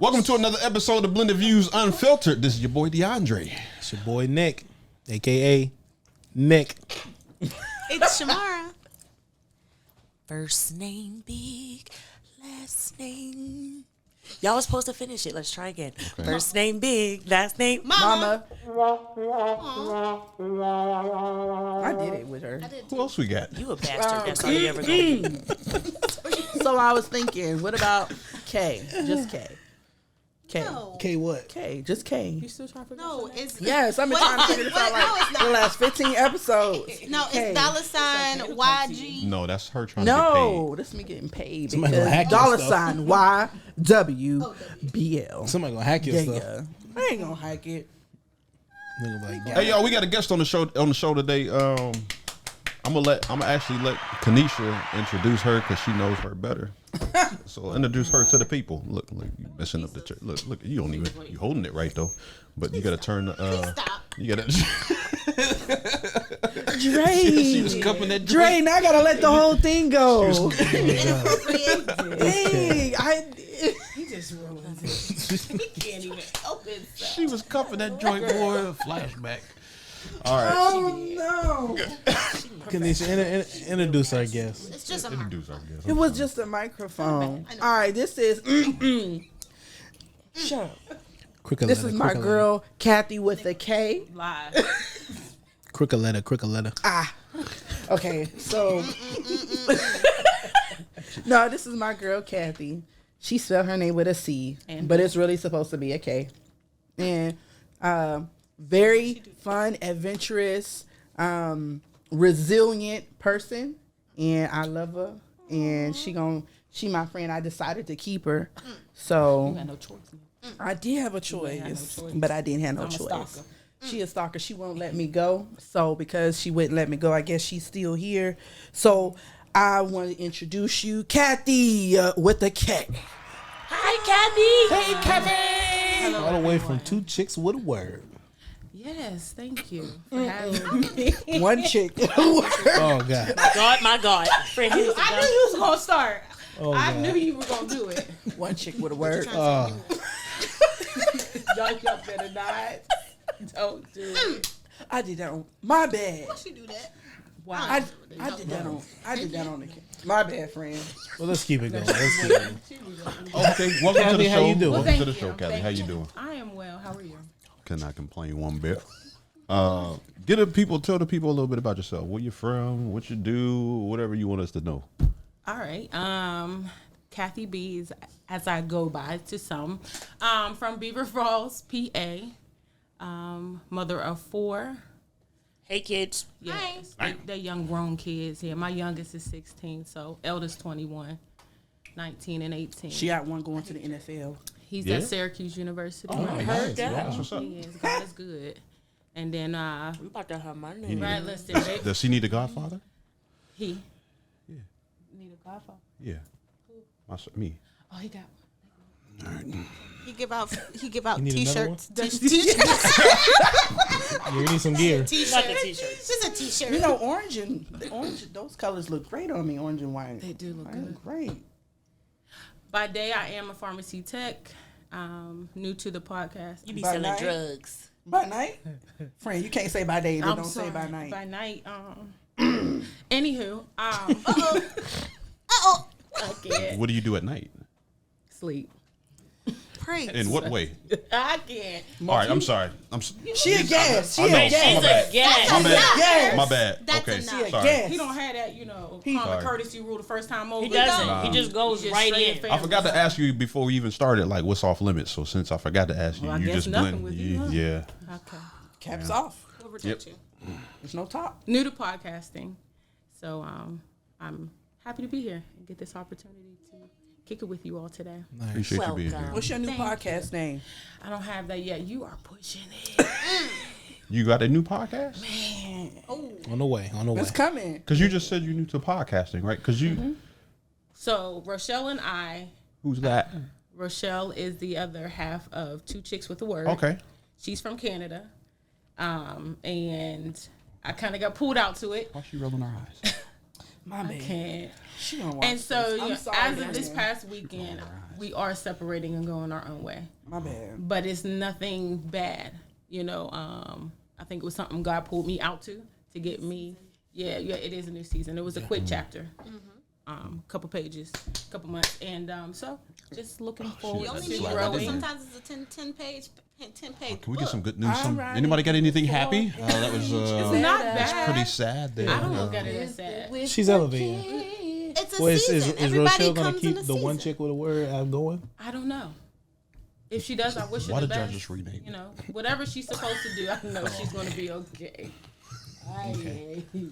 Welcome to another episode of Blended Views Unfiltered. This is your boy DeAndre. It's your boy Nick, a.k.a. Nick. It's Shamara. First name big, last name. Y'all was supposed to finish it. Let's try again. Okay. First name big, last name Mama. I did it with her. Who else we got? You a bastard. That's all you ever gonna be. So I was thinking, what about K? Just K. K. No. K what? K. Just K. You still trying to figure No, it's Yes, I've been trying to figure this out like the last 15 episodes. no, K. it's $sign YG. No, that's her trying to get paid. No, this is me getting paid Somebody gonna hack because your stuff. $YWBL. Somebody gonna hack your Yeah, stuff. yeah. I ain't gonna hack it. Nigga be like, Hey y'all, we got a guest on the show today. I'm gonna actually let Kanisha introduce her because she knows her better. So introduce her to the people. Look, you messing up the church. Look, you don't even you holding it right though, but you gotta turn the Stop. you gotta. Dre. She was cupping that Dre, drink. now I gotta let the whole thing go. Inappropriate. Dang, He just rolling it. He can't even help himself. She was cupping that joint, boy. Flashback. All right. Oh no. Kanisha, introduce our guest. It's just a Introduce our guest. It was just a microphone. All right, this is. Shut up. This is my girl, Kathy with a K. Live. Quick a letter. Ah. Okay, so. No, this is my girl, Kathy. She spelled her name with a C, but it's really supposed to be a K. And very fun, adventurous, resilient person. And I love her. And she my friend. I decided to keep her. So. You had no choice. I did have a choice, but I didn't have no choice. She a stalker. She won't let me go. So because she wouldn't let me go, I guess she's still here. So I want to introduce you, Kathy with a K. Hi, Kathy. Hey, Kathy. All the way from Two Chicks with a Word. Yes, thank you for having me. One chick. Oh God. My God. Friend, I knew you was gonna start. Oh, I God. knew you were gonna do it. One chick with a word. Oh, Y'all better not. Don't do it. I did that on my bad. She do that. Wow. I did that on the my bad, friend. well, let's keep it going. Let's keep it going. Okay, welcome to Kathy, the how show. you doing? Welcome to the Thank show, you. Kathy. Thank How you doing? I am well. How are you? Cannot complain one bit. Tell the people a little bit about yourself. Where you from? What you do? Whatever you want us to know. All right. Kathy B is, as I go by to some, from Beaver Falls, PA. Mother of 4. Hey, kids. Yes, they're young grown kids here. My youngest is 16, so eldest 21, 19 and 18. She got one going to the NFL. He's Yeah? at Syracuse University. Oh, heard nice. that. That's what's up. He is. God is good. And then, We about to have my name. right, listen, Does he need a godfather? he Yeah. need a godfather. Yeah. Me. Oh, he got one. He give out You need another t-shirts. You need some gear. Not the T-shirts. t-shirts. Just a t-shirt. You know, orange, those colors look great on me, orange and white. They do look They good. look great. By day, I am a pharmacy tech. New to the podcast. You be By selling night? drugs. By night? Friend, you can't say by day, then I'm don't sorry. say by night. By night. Anywho, I can't What do you do at night? sleep. Praise. In what way? I can't. All right, I'm sorry. She a gas. She I a know. She's gas. My bad. a gas. My bad. Yes. My bad. That's Okay. enough. She a Sorry. gas. He don't have that, common Sorry. courtesy rule the first time over. He doesn't. Nah. He just goes Just right straight in. family. I forgot to ask you before we even started, like, what's off limits. So since I forgot to ask you, Well, I you guess just nothing blend. with you, huh? Yeah. Okay. Caps off. We'll protect Yep. you. There's no top. New to podcasting, so I'm happy to be here and get this opportunity to kick it with you all today. Appreciate you being here. Welcome. What's your new Thank podcast name? I don't have that yet. You are pushing it. You got a new podcast? On the way. It's coming. Because you just said you new to podcasting, right? Because you, So Rochelle and I, who's that? Rochelle is the other half of Two Chicks with a Word. Okay. She's from Canada, and I kind of got pulled out to it. Why she rolling her eyes? My I bad. can't. She gonna watch And so, this. I'm sorry, as of this Danielle. past weekend, we are separating and going our own way. My bad. But it's nothing bad. I think it was something God pulled me out to get me. Yeah, it is a new season. It was a quick chapter. Couple pages, couple months. And so just looking forward You only to need one. growing. Sometimes it's a 10 page. Can we get some good news? Alright. Anybody got anything happy? That was It's not that's bad. pretty sad there. I don't look at it as sad. She's elevating. It's a Well, season. is Everybody Rochelle gonna comes in keep a the one season. chick with a word going? I don't know. If she does, I wish her Why the did y'all best. just rename it? Whatever she's supposed to do, I know she's going to be okay.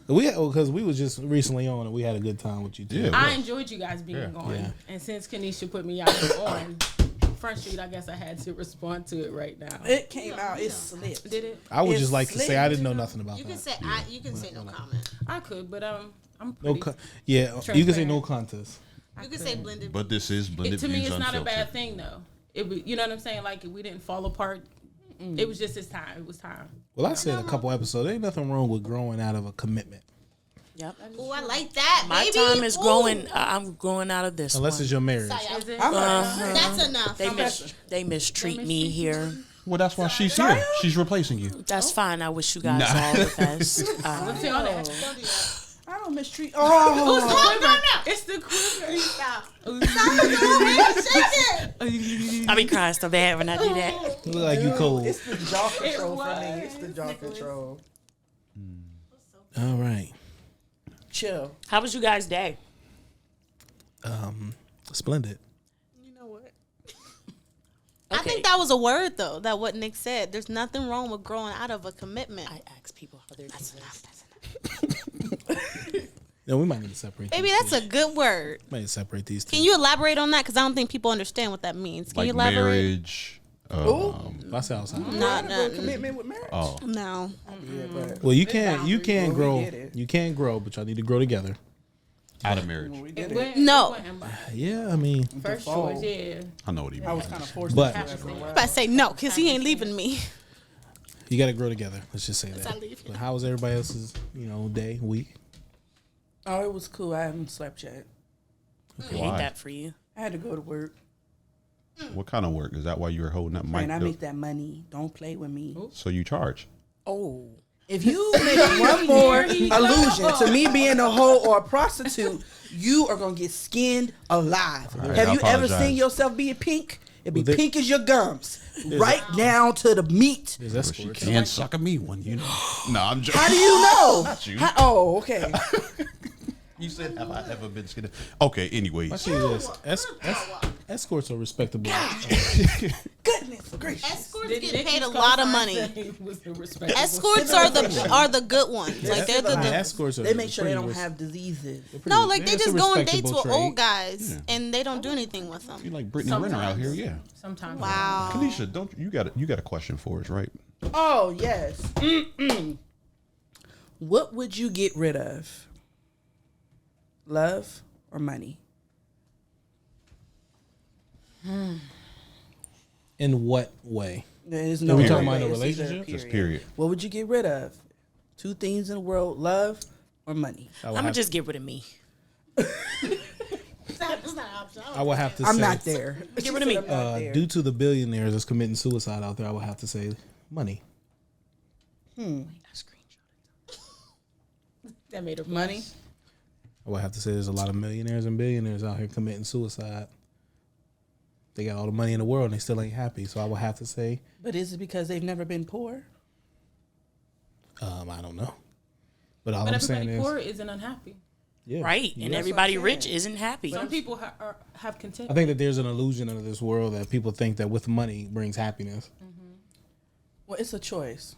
Because we was just recently on and we had a good time with you too. Yeah. I enjoyed you guys being Yeah. gone. Yeah. And since Kanisha put me out on Front Street, I guess I had to respond to it right now. It came out. It slipped. Did it? I would It's just like to say I didn't know nothing about You can that. say you can say no comment. I could, but I'm No, pretty. you can say transparent. no contest. You can say blended. But this is blended To me, views it's not a unfiltered. bad thing though. You know what I'm saying? Like we didn't fall apart. It was just his time. It was time. Well, I said a couple episodes. Ain't nothing wrong with growing out of a commitment, Yep. Oh, I like that. My baby. time is Ooh. growing. I'm growing out of this. unless one. it's your marriage. Is it? That's enough. They mistreat me here. Well, that's why she's here. She's replacing you. That's fine. I wish you guys all the best. Let's see all that. I don't mistreat. Oh, It's the quiver. Stop. I be crying so bad when I do that. You look like you cold. it's the jaw control for me. It's the jaw control. All right. Chill. How was you guys' day? Splendid. You know what? Okay. I think that was a word though. That what Nick said. There's nothing wrong with growing out of a commitment. I ask people how they're doing. No, we might need to separate. Maybe these that's two. a good word. Might need to separate these two. Can you elaborate on that? Because I don't think people understand what that means. Can Like you elaborate? marriage. I say outside. No. Commitment with marriage. Oh, No. Yeah, but Well, you can't Well, we grow. did it. You can't grow, but y'all need to grow together. out of marriage. we did It it. went- No. it went by. Yeah, I mean, First Default. choice, yeah. I know what he I was means. kind of forced But- to do it after a while. But I say no, because he ain't leaving me. you got to grow together. Let's just say I that. leave. But how was everybody else's, day, week? Oh, it was cool. I haven't slept yet. Ain't Why? that for you? I had to go to work. What kind of work? Is that why you were holding up mic? And I make that money. Don't play with me. So you charge. Oh. If you make one more allusion to me being a hoe or a prostitute, you are gonna get skinned alive. right, Have I you ever apologize. seen yourself being pink? It'd be Well, there- pink as your gums, right down to the meat. There's But she escorts. can suck a me one, you know. No, I'm joking. How do you know? Not you. Oh, okay. You said, have I ever been skinny? Okay, anyways. I see this. Escorts are respectable. Goodness gracious. Escorts Did get Nick paid a just lot of co-sign money. that he was the respectable- Escorts are the good ones. Like they're the Nah, good. escorts are They make sure they pretty don't res- have diseases. No, like Yeah, they it's a just go on dates respectable with old trade. guys Yeah. and they don't do anything with You them. like Brittany Renner out here, yeah. Sometimes. Wow. Kanisha, don't you got a question for us, right? Oh yes. What would you get rid of? Love or money? In what way? There's Are no. we talking way. about a It's either relationship? Just period. What would you get rid of? Two things in the world: love or money. I I'm would gonna have, just get rid of me. I would have to I'm say, not there. Get rid of me. I'm not there. due to the billionaires that's committing suicide out there, I would have to say money. That made her Money. I would have to say there's a lot of millionaires and billionaires out here committing suicide. They got all the money in the world and they still ain't happy. So I would have to say, But is it because they've never been poor? I don't know. But all But I'm saying everybody is, poor isn't unhappy. yeah, Right. And yeah. everybody what I'm rich saying. isn't happy. Some people have content. I think that there's an illusion of this world that people think that with money brings happiness. Well, it's a choice.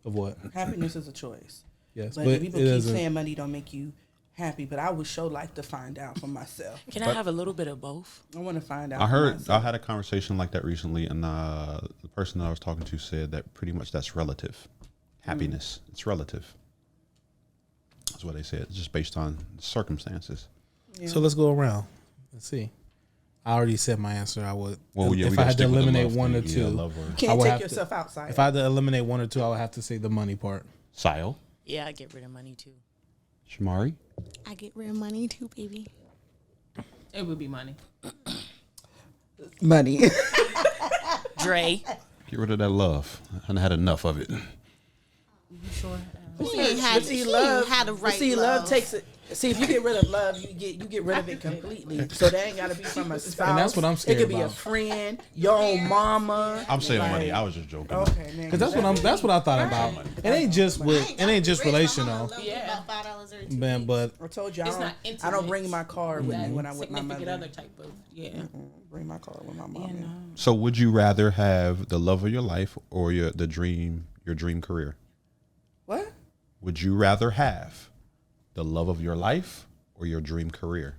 Of what? Happiness is a choice. Yes, But, but people it keep doesn't. saying money don't make you happy. But I would sure like to find out for myself. Can I have a little bit of both? I want to find out. I for heard myself. I had a conversation like that recently, and the person that I was talking to said that pretty much that's relative. Happiness, it's relative. That's what they said. It's just based on circumstances. So let's go around. Let's see. I already said my answer. I would. Well, yeah, we if I gotta had to stick with the eliminate love one or thing. two, Yeah, love word. You I can't would take have to- yourself outside. if I had to eliminate one or two, I would have to say the money part. Sile, Yeah, I get rid of money too. Shamari? I get real money too, baby. It would be money. Money. Dre. Get rid of that love. I had enough of it. You sure? He ain't had, See, he love. ain't had the right See, love. love takes it. See, if you get rid of love, you get rid of it completely. So that ain't gotta be from a spouse. And that's what I'm scared It could be a about. friend, your own mama. I'm saying Like, money. I was just joking. Okay, man. Because that's what I thought about. It ain't just relational, Yeah. About $5 every 2 man. But I told you It's I not don't intimate. bring my card with me when I'm with my Significant mother. other type of, yeah. Bring my card with my mom. So would you rather have the love of your life or your dream career? What? Would you rather have the love of your life or your dream career?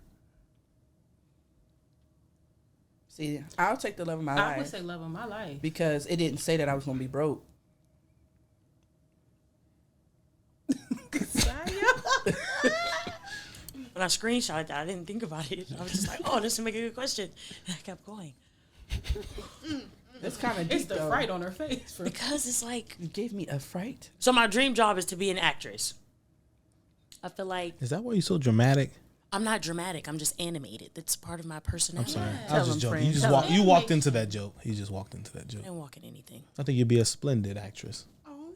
See, I'll take the love of my I would life say love of my life. because it didn't say that I was gonna be broke. When I screenshot that, I didn't think about it. I was just like, oh, this would make a good question. And I kept going. That's kind of It's deep the though. fright on her face. For Because it's like, You gave me a fright. so my dream job is to be an actress. I feel like is that why you so dramatic? I'm not dramatic. I'm just animated. That's part of my personality. Sorry, I Tell was just him, joking. friend. You just Tell you walked into that joke. You just walked into that joke. I didn't walk in anything. I think you'd be a splendid actress.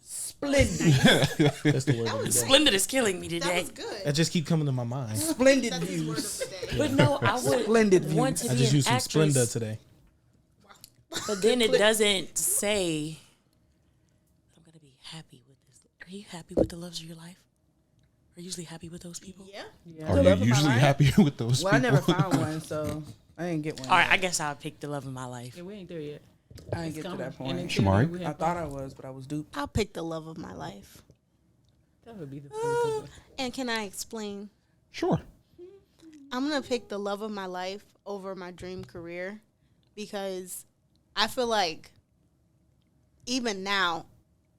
Splendid. That's the word of the day. Splendid is killing me That today. was good. That just keep coming to my mind. Splendid That's his word views. of the day. But no, I would Splendid want views. to I be just an used some Splenda actress. today. But then it doesn't say, I'm going to be happy with this. Are you happy with the loves of your life? Are you usually happy with those people? Yeah. Are The love you of my usually life? happy with those Well, I people? never found one, so I didn't get one. All right, I guess I'll pick the love of my life. yeah, we ain't there yet. I didn't It's get to coming. that And point. until Shamari? then, we I have thought I was, but I was duped. I'll pick the love of my life. that would be the first. And can I explain? Sure. I'm going to pick the love of my life over my dream career because I feel like even now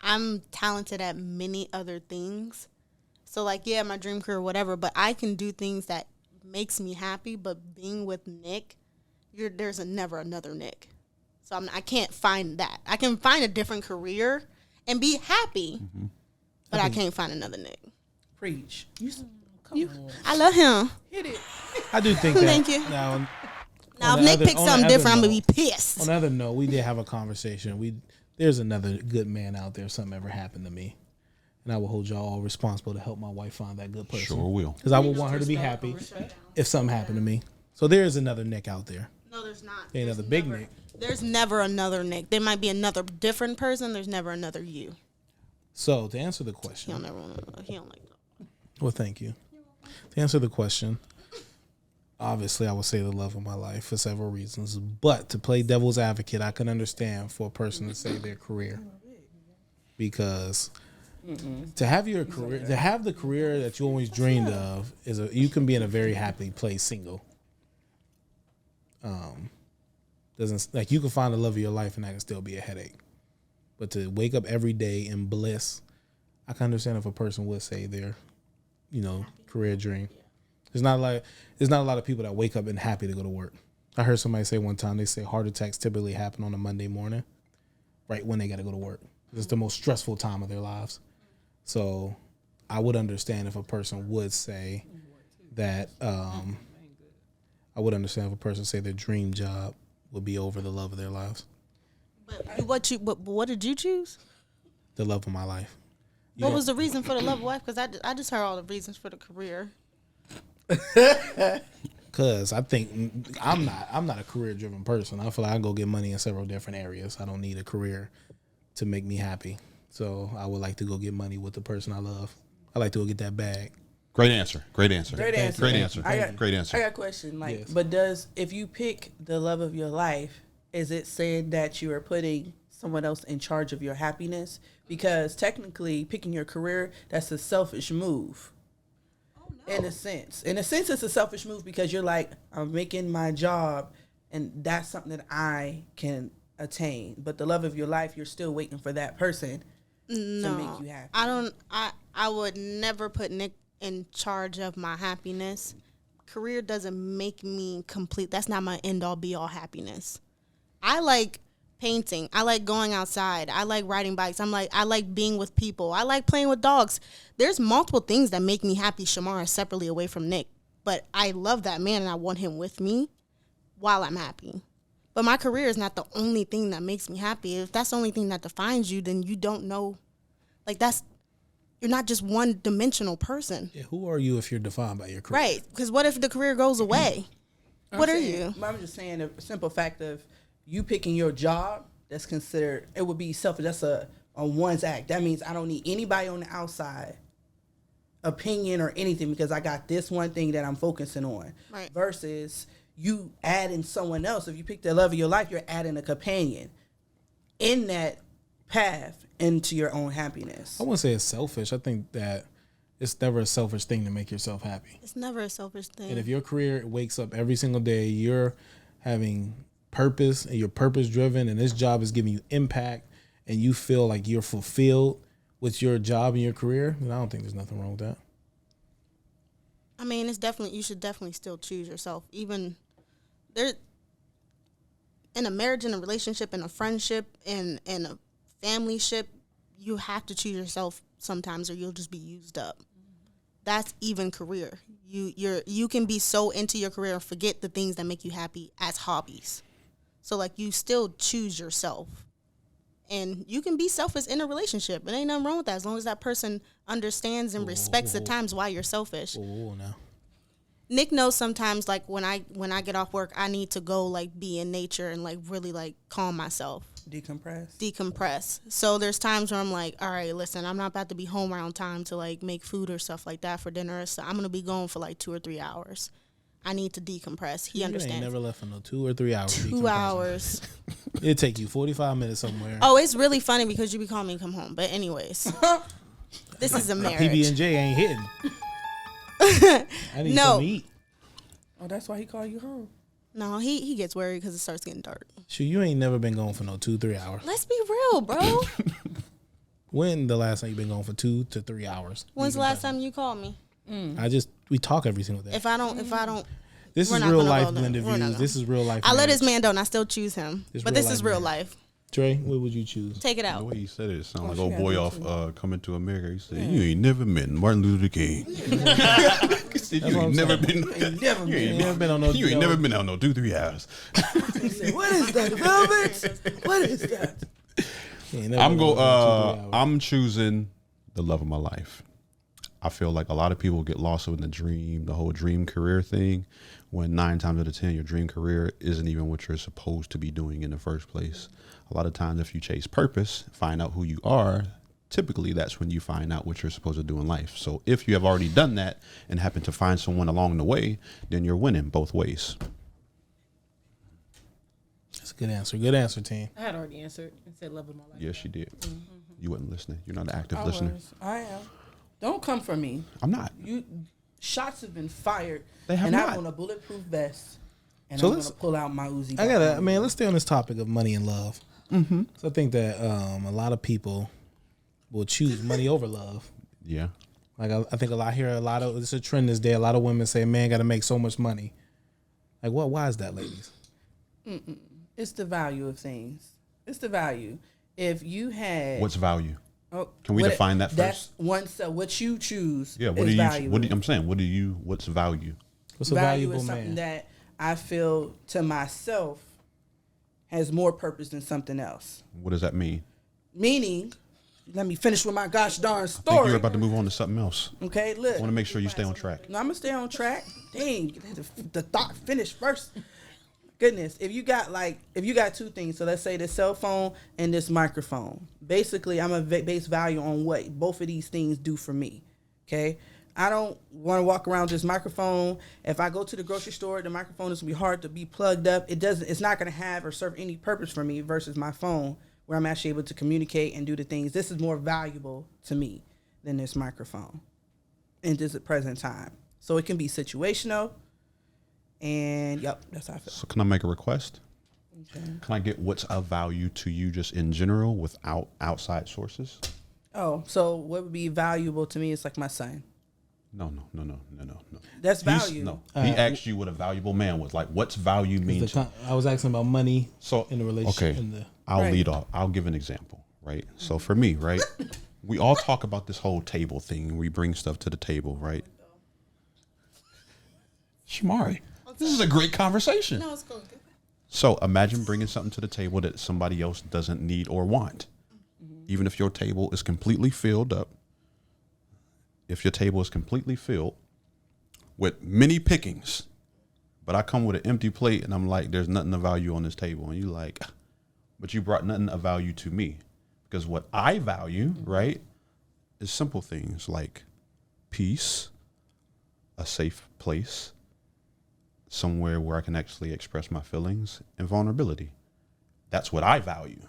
I'm talented at many other things. So like, yeah, my dream career, whatever, but I can do things that makes me happy. But being with Nick, there's never another Nick. So I can't find that. I can find a different career and be happy, but I can't find another Nick. Preach. I love him. Hit it. I do think that. Thank you. Now, Now, On if the Nick other- picks on the something other different, I'm gonna be note- pissed. on the other note, we did have a conversation. There's another good man out there. If something ever happened to me, and I will hold y'all all responsible to help my wife find that good person. Sure will. Because I would want her to be happy if something happened to me. So there is another Nick out there. No, there's not. There ain't another big Nick. There's never another Nick. There might be another different person. There's never another you. So to answer the He question, don't never want to. He don't like that. well, thank you. To answer the question, obviously I would say the love of my life for several reasons. But to play devil's advocate, I can understand for a person to say their career. Because to have your career, to have the career that you always dreamed of, you can be in a very happy place single. Doesn't like you can find the love of your life and that can still be a headache. But to wake up every day in bliss, I can understand if a person would say their, career dream. There's not a lot of people that wake up and happy to go to work. I heard somebody say one time, they say heart attacks typically happen on a Monday morning, right when they got to go to work. It's the most stressful time of their lives. So I would understand if a person would say that, I would understand if a person say their dream job would be over the love of their lives, But what did you choose? the love of my life. What was the reason for the love of life? Because I just heard all the reasons for the career. Cause I think I'm not a career driven person. I feel like I can go get money in several different areas. I don't need a career to make me happy. So I would like to go get money with the person I love. I like to go get that bag. Great answer. Great answer. Great answer. Great answer. I got, Great answer. I got a question. Like, Yes. but if you pick the love of your life, is it saying that you are putting someone else in charge of your happiness? Because technically, picking your career, that's a selfish move. In a sense, it's a selfish move because you're like, I'm making my job, and that's something that I can attain. But the love of your life, you're still waiting for that person to make you happy. I would never put Nick in charge of my happiness. Career doesn't make me complete. That's not my end all be all happiness. I like painting. I like going outside. I like riding bikes. I like being with people. I like playing with dogs. There's multiple things that make me happy, Shamara, separately away from Nick. But I love that man and I want him with me while I'm happy. But my career is not the only thing that makes me happy. If that's the only thing that defines you, then you don't know. Like, you're not just one-dimensional person. Yeah, who are you if you're defined by your career? Right. Because what if the career goes away? What are you? I'm just saying the simple fact of you picking your job, that's considered, it would be selfish. That's a one's act. That means I don't need anybody on the outside opinion or anything because I got this one thing that I'm focusing on. Right. Versus you adding someone else. If you pick the love of your life, you're adding a companion in that path into your own happiness. I wouldn't say it's selfish. I think that it's never a selfish thing to make yourself happy. It's never a selfish thing. And if your career wakes up every single day, you're having purpose and you're purpose driven and this job is giving you impact and you feel like you're fulfilled with your job and your career, then I don't think there's nothing wrong with that. I mean, you should definitely still choose yourself. Even there, in a marriage, in a relationship, in a friendship, in a family ship, you have to choose yourself sometimes or you'll just be used up. That's even career. You can be so into your career and forget the things that make you happy as hobbies. So, like, you still choose yourself. And you can be selfish in a relationship. It ain't nothing wrong with that as long as that person understands and respects the times why you're selfish. Now. Nick knows sometimes, like, when I get off work, I need to go, like, be in nature and, like, really, like, calm myself. Decompress. So there's times where I'm like, all right, listen, I'm not about to be home around time to, like, make food or stuff like that for dinner. So I'm going to be gone for, like, 2 or 3 hours. I need to decompress. He understands. You ain't never left for no 2 or 3 hours. 2 hours. It'd take you 45 minutes somewhere. Oh, it's really funny because you be calling me come home. But anyways, this is a marriage. PB&J ain't hitting. I need something to eat. Oh, that's why he called you home. No, he gets worried because it starts getting dark. Shoot, you ain't never been gone for no 2-3 hours. Let's be real, bro. When the last time you been gone for 2 to 3 hours? When's the last time you called me? We talk every single day. If I don't, this is real life blended views. This is real life. I let this man know and I still choose him. But this is real life. Trey, what would you choose? Take it out. The way he said it sounded like old boy off Coming to America. He said, "You ain't never met Martin Luther King." He said, "You ain't never been. You ain't never been on no. You ain't never been out no 2-3 hours." He said, "What is that, velvet? What is that?" I'm choosing the love of my life. I feel like a lot of people get lost in the whole dream career thing, when 9 times out of 10 your dream career isn't even what you're supposed to be doing in the first place. A lot of times if you chase purpose, find out who you are, typically that's when you find out what you're supposed to do in life. So if you have already done that and happen to find someone along the way, then you're winning both ways. That's a good answer. Good answer, team. I had already answered and said love of my life. Yes, she did. You wasn't listening. You're not an active listener. I am. Don't come for me. I'm not. Shots have been fired. They have and not. I'm on a bulletproof vest. And So I'm going to pull out my Uzi. Let's stay on this topic of money and love. Mm-hmm. So I think that a lot of people will choose money over love. Yeah. Like I think it's a trend this day. A lot of women say, "Man, got to make so much money." Like, what? Why is that, ladies? It's the value of things. It's the value. If you had, What's value? oh, Can we define that That's first? one. So what you choose. Yeah. is valuable. I'm saying, what's value? What's a value valuable is something man? that I feel to myself has more purpose than something else. What does that mean? Meaning, let me finish with my gosh darn I think story. you're about to move on to something else. Okay, look. I want to make sure you stay on track. No, I'm gonna stay on track. Dang, the thought finish first. Goodness, if you got 2 things, so let's say the cell phone and this microphone. Basically, I'm a base value on what both of these things do for me. Okay, I don't want to walk around with this microphone. If I go to the grocery store, the microphone is gonna be hard to be plugged up. It's not gonna have or serve any purpose for me versus my phone, where I'm actually able to communicate and do the things. This is more valuable to me than this microphone in this present time. So it can be situational. And that's how I feel. So can I make a request? Okay. Can I get what's of value to you just in general without outside sources? Oh, so what would be valuable to me is like my son. No. That's He's- value. No, he asked you what a valuable man was. Like, what's value mean to I was asking about money. So in the relationship. okay, I'll Right. lead off. I'll give an example, right? So for me, right, we all talk about this whole table thing. We bring stuff to the table, right? Shamari, this is a great conversation. No, it's cool. So imagine bringing something to the table that somebody else doesn't need or want. Even if your table is completely filled up, if your table is completely filled with many pickings, but I come with an empty plate and I'm like, there's nothing of value on this table. And you like, but you brought nothing of value to me. Because what I value, right, is simple things like peace, a safe place, somewhere where I can actually express my feelings, and vulnerability. That's what I value.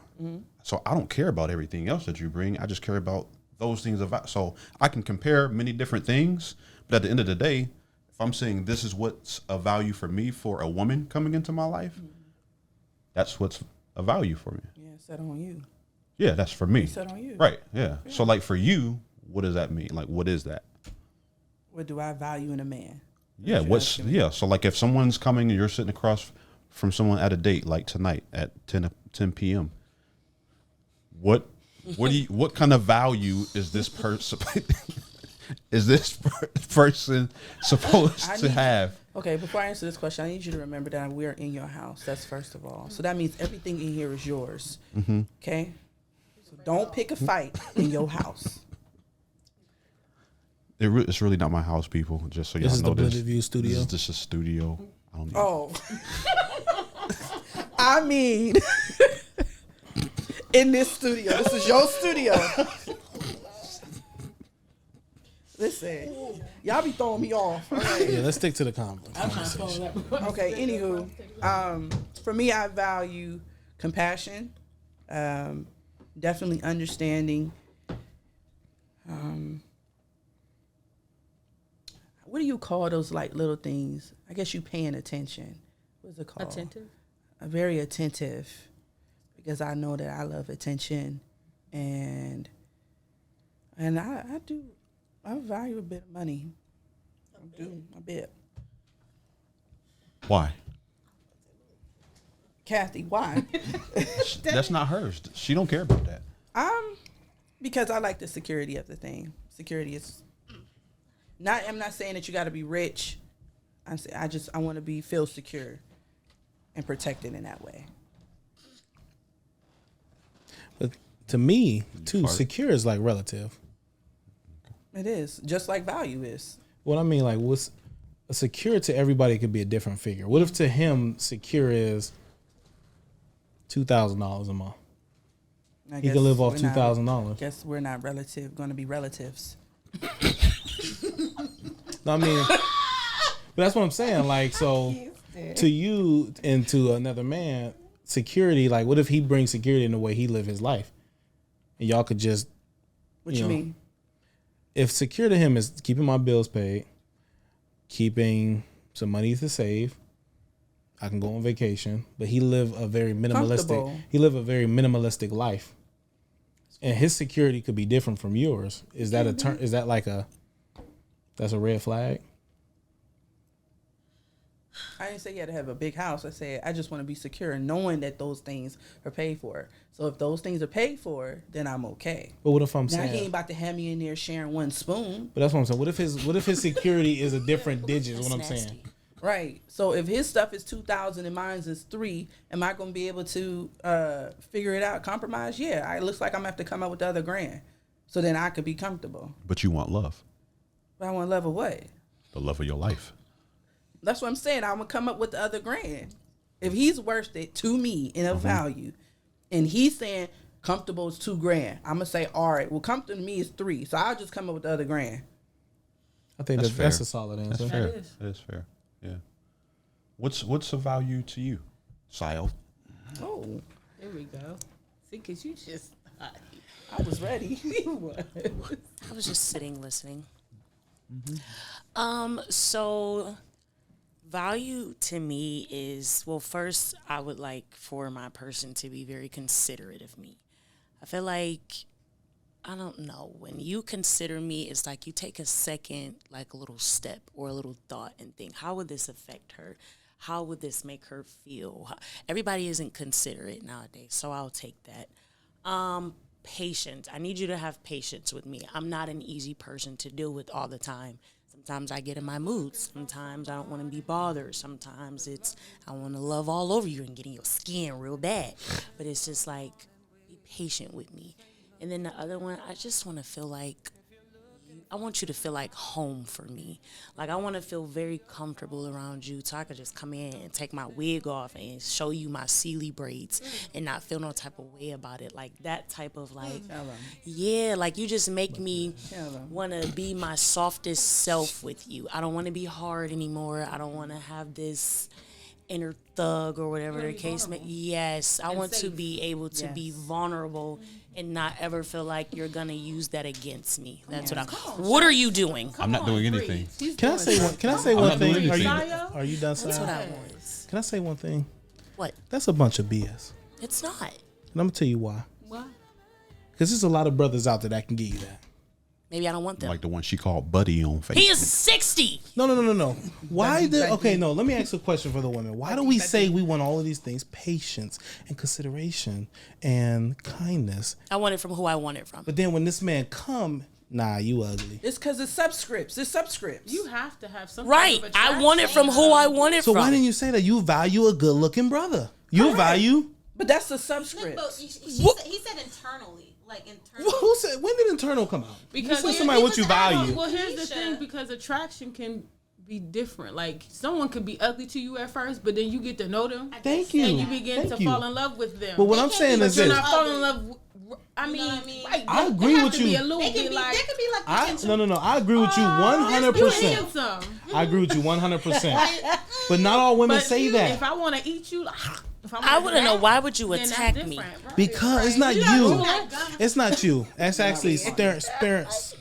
So I don't care about everything else that you bring. I just care about those things. So I can compare many different things, but at the end of the day, if I'm saying this is what's a value for me for a woman coming into my life, that's what's a value for me. Yeah, it's set on you. Yeah, that's for me. It's set on you. Right. Yeah. So like for you, what does that mean? Like, what is that? What do I value in a man? Yeah. What you What's asking me? yeah. So like if someone's coming and you're sitting across from someone at a date like tonight at 10 p.m. What kind of value is this person person supposed to have? Okay, before I answer this question, I need you to remember that we're in your house. That's first of all. So that means everything in here is yours. Okay? So don't pick a fight in your house. It's really not my house, people. Just so y'all This is know, the Blended View studio. This is just a studio. I don't need Oh. I mean, in this studio. This is your studio. Listen, y'all be throwing me off. All right. Yeah, let's stick to the conversation. Okay, anywho, for me, I value compassion, definitely understanding. What do you call those like little things? I guess you paying attention. What's it called? Attentive. Very attentive, because I know that I love attention, and I value a bit of money. I do a bit. Why? Kathy, why? That's not hers. She don't care about that. Because I like the security of the thing. Security is not. I'm not saying that you got to be rich. I want to feel secure and protected in that way. But to me, too, Part. secure is like relative. It is just like value is. What I mean, like, what's secure to everybody could be a different figure. What if to him secure is $2,000 a month? I He guess can live off we're not- $2,000. Guess we're not going to be relatives. No, I mean, but that's what I'm saying. Like, so to you and to another man, security, like, what if he brings security in the way he live his life? And y'all could just, What You you know. mean? if secure to him is keeping my bills paid, keeping some money to save, I can go on vacation, but he live a very Comfortable. minimalistic life. And his security could be different from yours. Is that is that like that's a red flag? I didn't say you had to have a big house. I said I just want to be secure and knowing that those things are paid for. So if those things are paid for, then I'm okay. But what if I'm Now he saying? ain't about to have me in there sharing one spoon. But that's what I'm saying. What if his security is a different digit? Is what I'm That's saying. nasty. Right. So if his stuff is 2,000 and mine's is 3, am I going to be able to figure it out, compromise? Yeah. It looks like I'm going to have to come up with the other grand. So then I could be comfortable. But you want love, But I want love of what? the love of your life. That's what I'm saying. I'm going to come up with the other grand. If he's worth it to me in a value, and he's saying comfortable is $2,000, I'm going to say, all right, well, comfortable to me is 3. So I'll just come up with the other grand. I think That's that's fair. a solid That's answer. fair. is. That is fair. Yeah. What's a value to you, Sile? Oh, There we go. See, because you just. I was ready. I was just sitting listening. So value to me is, well, first I would like for my person to be very considerate of me. I feel like I don't know. When you consider me, it's like you take a second, like a little step or a little thought and think, how would this affect her? How would this make her feel? Everybody isn't considerate nowadays, so I'll take that. Patience. I need you to have patience with me. I'm not an easy person to deal with all the time. Sometimes I get in my moods. Sometimes I don't want to be bothered. Sometimes it's I want to love all over you and get in your skin real bad. But it's just like, be patient with me. And then the other one, I just want to feel like, I want you to feel like home for me. Like I want to feel very comfortable around you so I could just come in and take my wig off and show you my Sealy braids and not feel no type of way about it. Like that type of like, yeah, like you just make me want to be my softest self with you. I don't want to be hard anymore. I don't want to have this inner thug or whatever the case may. Yes, I want to be able to be vulnerable and not ever feel like you're gonna use that against me. That's what what are you doing? I'm not doing anything. Can I say one? Can I say one thing? Are you done? That's what I want. Can I say one thing? What? That's a bunch of BS. It's not. And I'm gonna tell you why. Why? Because there's a lot of brothers out there that can give you that. Maybe I don't want them. Like the one she called Buddy on Facebook. He is 60. No. Why did? Okay, no. Let me ask a question for the women. Why do we say we want all of these things? Patience and consideration and kindness. I want it from who I want it from. But then when this man come, nah, you ugly. It's because it's subscripts. It's subscripts. You have to have some Right. Kind of I want it from who I want it So from. why didn't you say that you value a good looking brother? You value. But that's the But subscripts. he said internally. Like internally. Who said? When did internal come out? Because you said somebody what you value. Well, here's the thing, because attraction can be different. Like someone could be ugly to you at first, but then you get to know them. Thank you. And you begin Thank to you. fall in love with them. But what I'm saying is you're this. not falling in love. I mean, know what I mean? Right, I they agree have with to you. Be a little They can bit be. like, They can be like potential. No. I agree with you you 100%. handsome. I agree with you 100%. But not all women But say if that I want to eat you, like, if I I want to know, why would you then that's attack me? different, right? because it's not you. It's not you. That's actually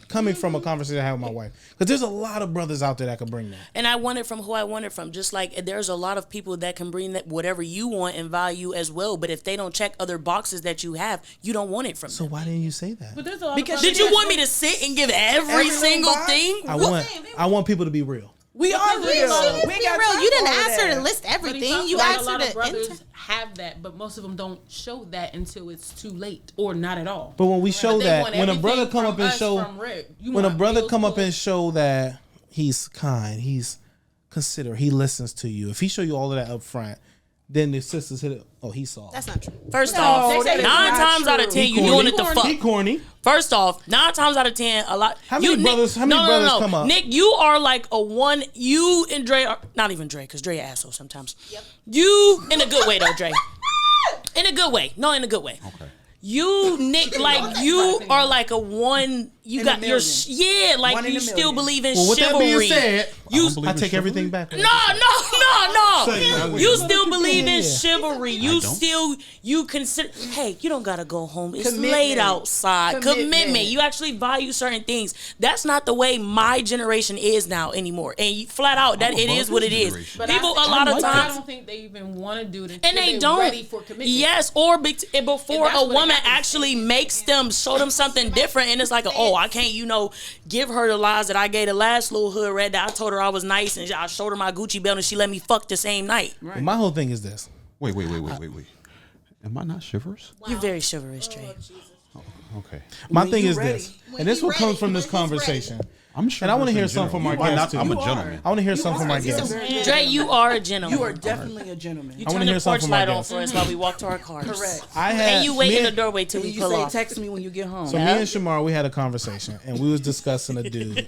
coming from a conversation I had with my wife. Because there's a lot of brothers out there that can bring that. And I want it from who I want it from. Just like there's a lot of people that can bring that whatever you want and value as well. But if they don't check other boxes that you have, you don't want it from So them. why didn't you say that? But there's a lot Because of Did you want me to sit and give every single box? thing? I want people to be real. We are real. She didn't We be got real. time You didn't for ask her that. to list But he everything. talks You about asked a lot her of to brothers have that, but most of them don't show that until it's too late or not at all. But when we show They that, want when a everything brother come from up and us show, from Rick. You when a want brother bills, come up cool. and show that he's kind, he's considerate, he listens to you. If he show you all of that up front, then the sisters hit it. Oh, he saw. That's not true. First off, they say 9 it's not times out of true. 10, you doing it the fuck. He corny. First off, 9 times out of 10, a lot. How many brothers come up? Nick, you are like a one. You and Dre are not even Dre, because Dre an asshole sometimes. Yep. You in a good way though, Dre. In a good way. No, in a good way. Okay. You, Nick, like you are like a one. You In got a your million. like One in you a still million. believe in Well, with that chivalry. being said, You I take everything back. no. Say, You still believe in Yeah. chivalry. You don't. still consider. Hey, you don't gotta go home. It's Commitment. late outside. Commitment. You actually value certain things. That's not the way my generation is now anymore. And you, flat out, that I'm it above is what it this is. generation. But People I a lot of I times. don't think they even want to do it And they they're don't. ready for commitment. Yes, or before that's a what woman happens. actually makes them show them something different, and it's like, oh, I can't, give her the lies that I gave the last little hood rat that I told her I was nice, and I showed her my Gucci belt, and she let me fuck the same night. But my whole thing is this. Wait. Am I not shivers? You're very chivalrous, Dre. Okay. My When thing you is ready. this, and this you what comes ready. from this When he's ready. conversation. I'm sure. And I want to hear something from our guests too. I'm a You are. gentleman. I want to hear something from our guests. Dre, you are a gentleman. You are definitely a gentleman. You I wanna turn hear the something porch from my light on guests. for us while we walk to our cars. Correct. And you wait in the doorway till And we you pull say, off. text me when you get home. So me and Shamar, we had a conversation, and we was discussing a dude,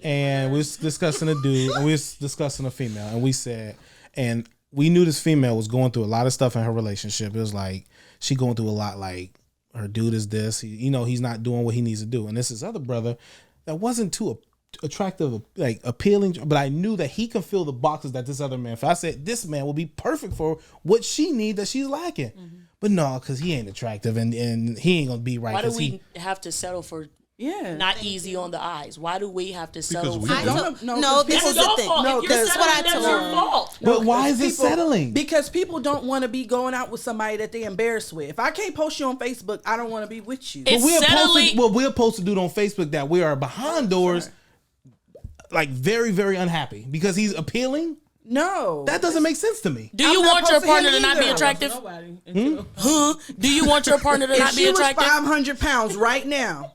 and we was discussing a dude, and we was discussing a female, and we said, and we knew this female was going through a lot of stuff in her relationship. It was like she going through a lot. Like her dude is this, he's not doing what he needs to do, and this is other brother that wasn't too attractive, like appealing, but I knew that he can fill the boxes that this other man. I said this man will be perfect for what she needs that she's lacking. But no, because he ain't attractive and he ain't gonna be right. Why do 'cause we have to settle for Yeah. not easy on the eyes? Why do we have to settle? we for- I don't. told, No, no, 'cause this people is That's the your thing. fault. No, If you're 'cause- settling, That's what I that's told your her. fault. But why is it People- settling? Because people don't want to be going out with somebody that they embarrassed with. If I can't post you on Facebook, I don't want to be with you. It's We're settling. we're supposed to do it on Facebook that we are behind doors, like very, very unhappy because he's appealing. No. That doesn't make sense to me. Do you I'm not want your posting him partner to not be either. attractive? Nobody. Until, Huh? Do you want your partner to if not be she was attractive? 500 pounds right now,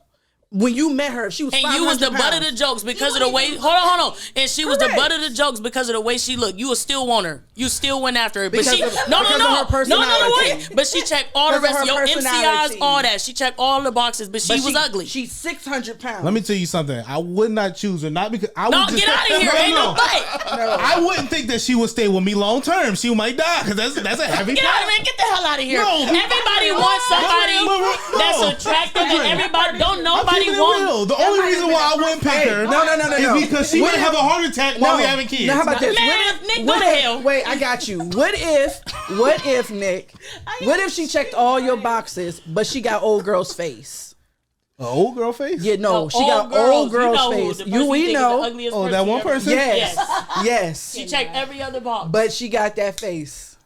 when you met her, if she was And 500 you was the butt of pounds, the jokes because of the way. Hold on. And she was the Correct. butt of the jokes because of the way she looked. You would still want her. You still went after her. But Because she of- no, because of her personality. wait. But she checked all the Because rest of of her your MCIs, personality. all that. She checked all the boxes, but she was ugly. She's 600 pounds. Let me tell you something. I would not choose her, not because I No, would just get out of here. Ain't no fight. I wouldn't think that she would stay with me long term. She might die because that's a heavy. Get out of here. Get the hell out of here. No. Everybody wants somebody No. that's attractive, and everybody don't. I'm Nobody keeping it want. real. The only reason why I wouldn't pick her No. is because she What might if- have a heart attack while we having kids. Now, how about this? Man, Nick, go to hell. Wait, I got you. What if, Nick, what if she checked all your boxes, but she got old girl's face? An old girl face? Yeah, no, The she got girls, old girl's you know who, face. the person We think is the know. ugliest Oh, that one ever. person? Yes, yes. She checked every other box. But she got that face.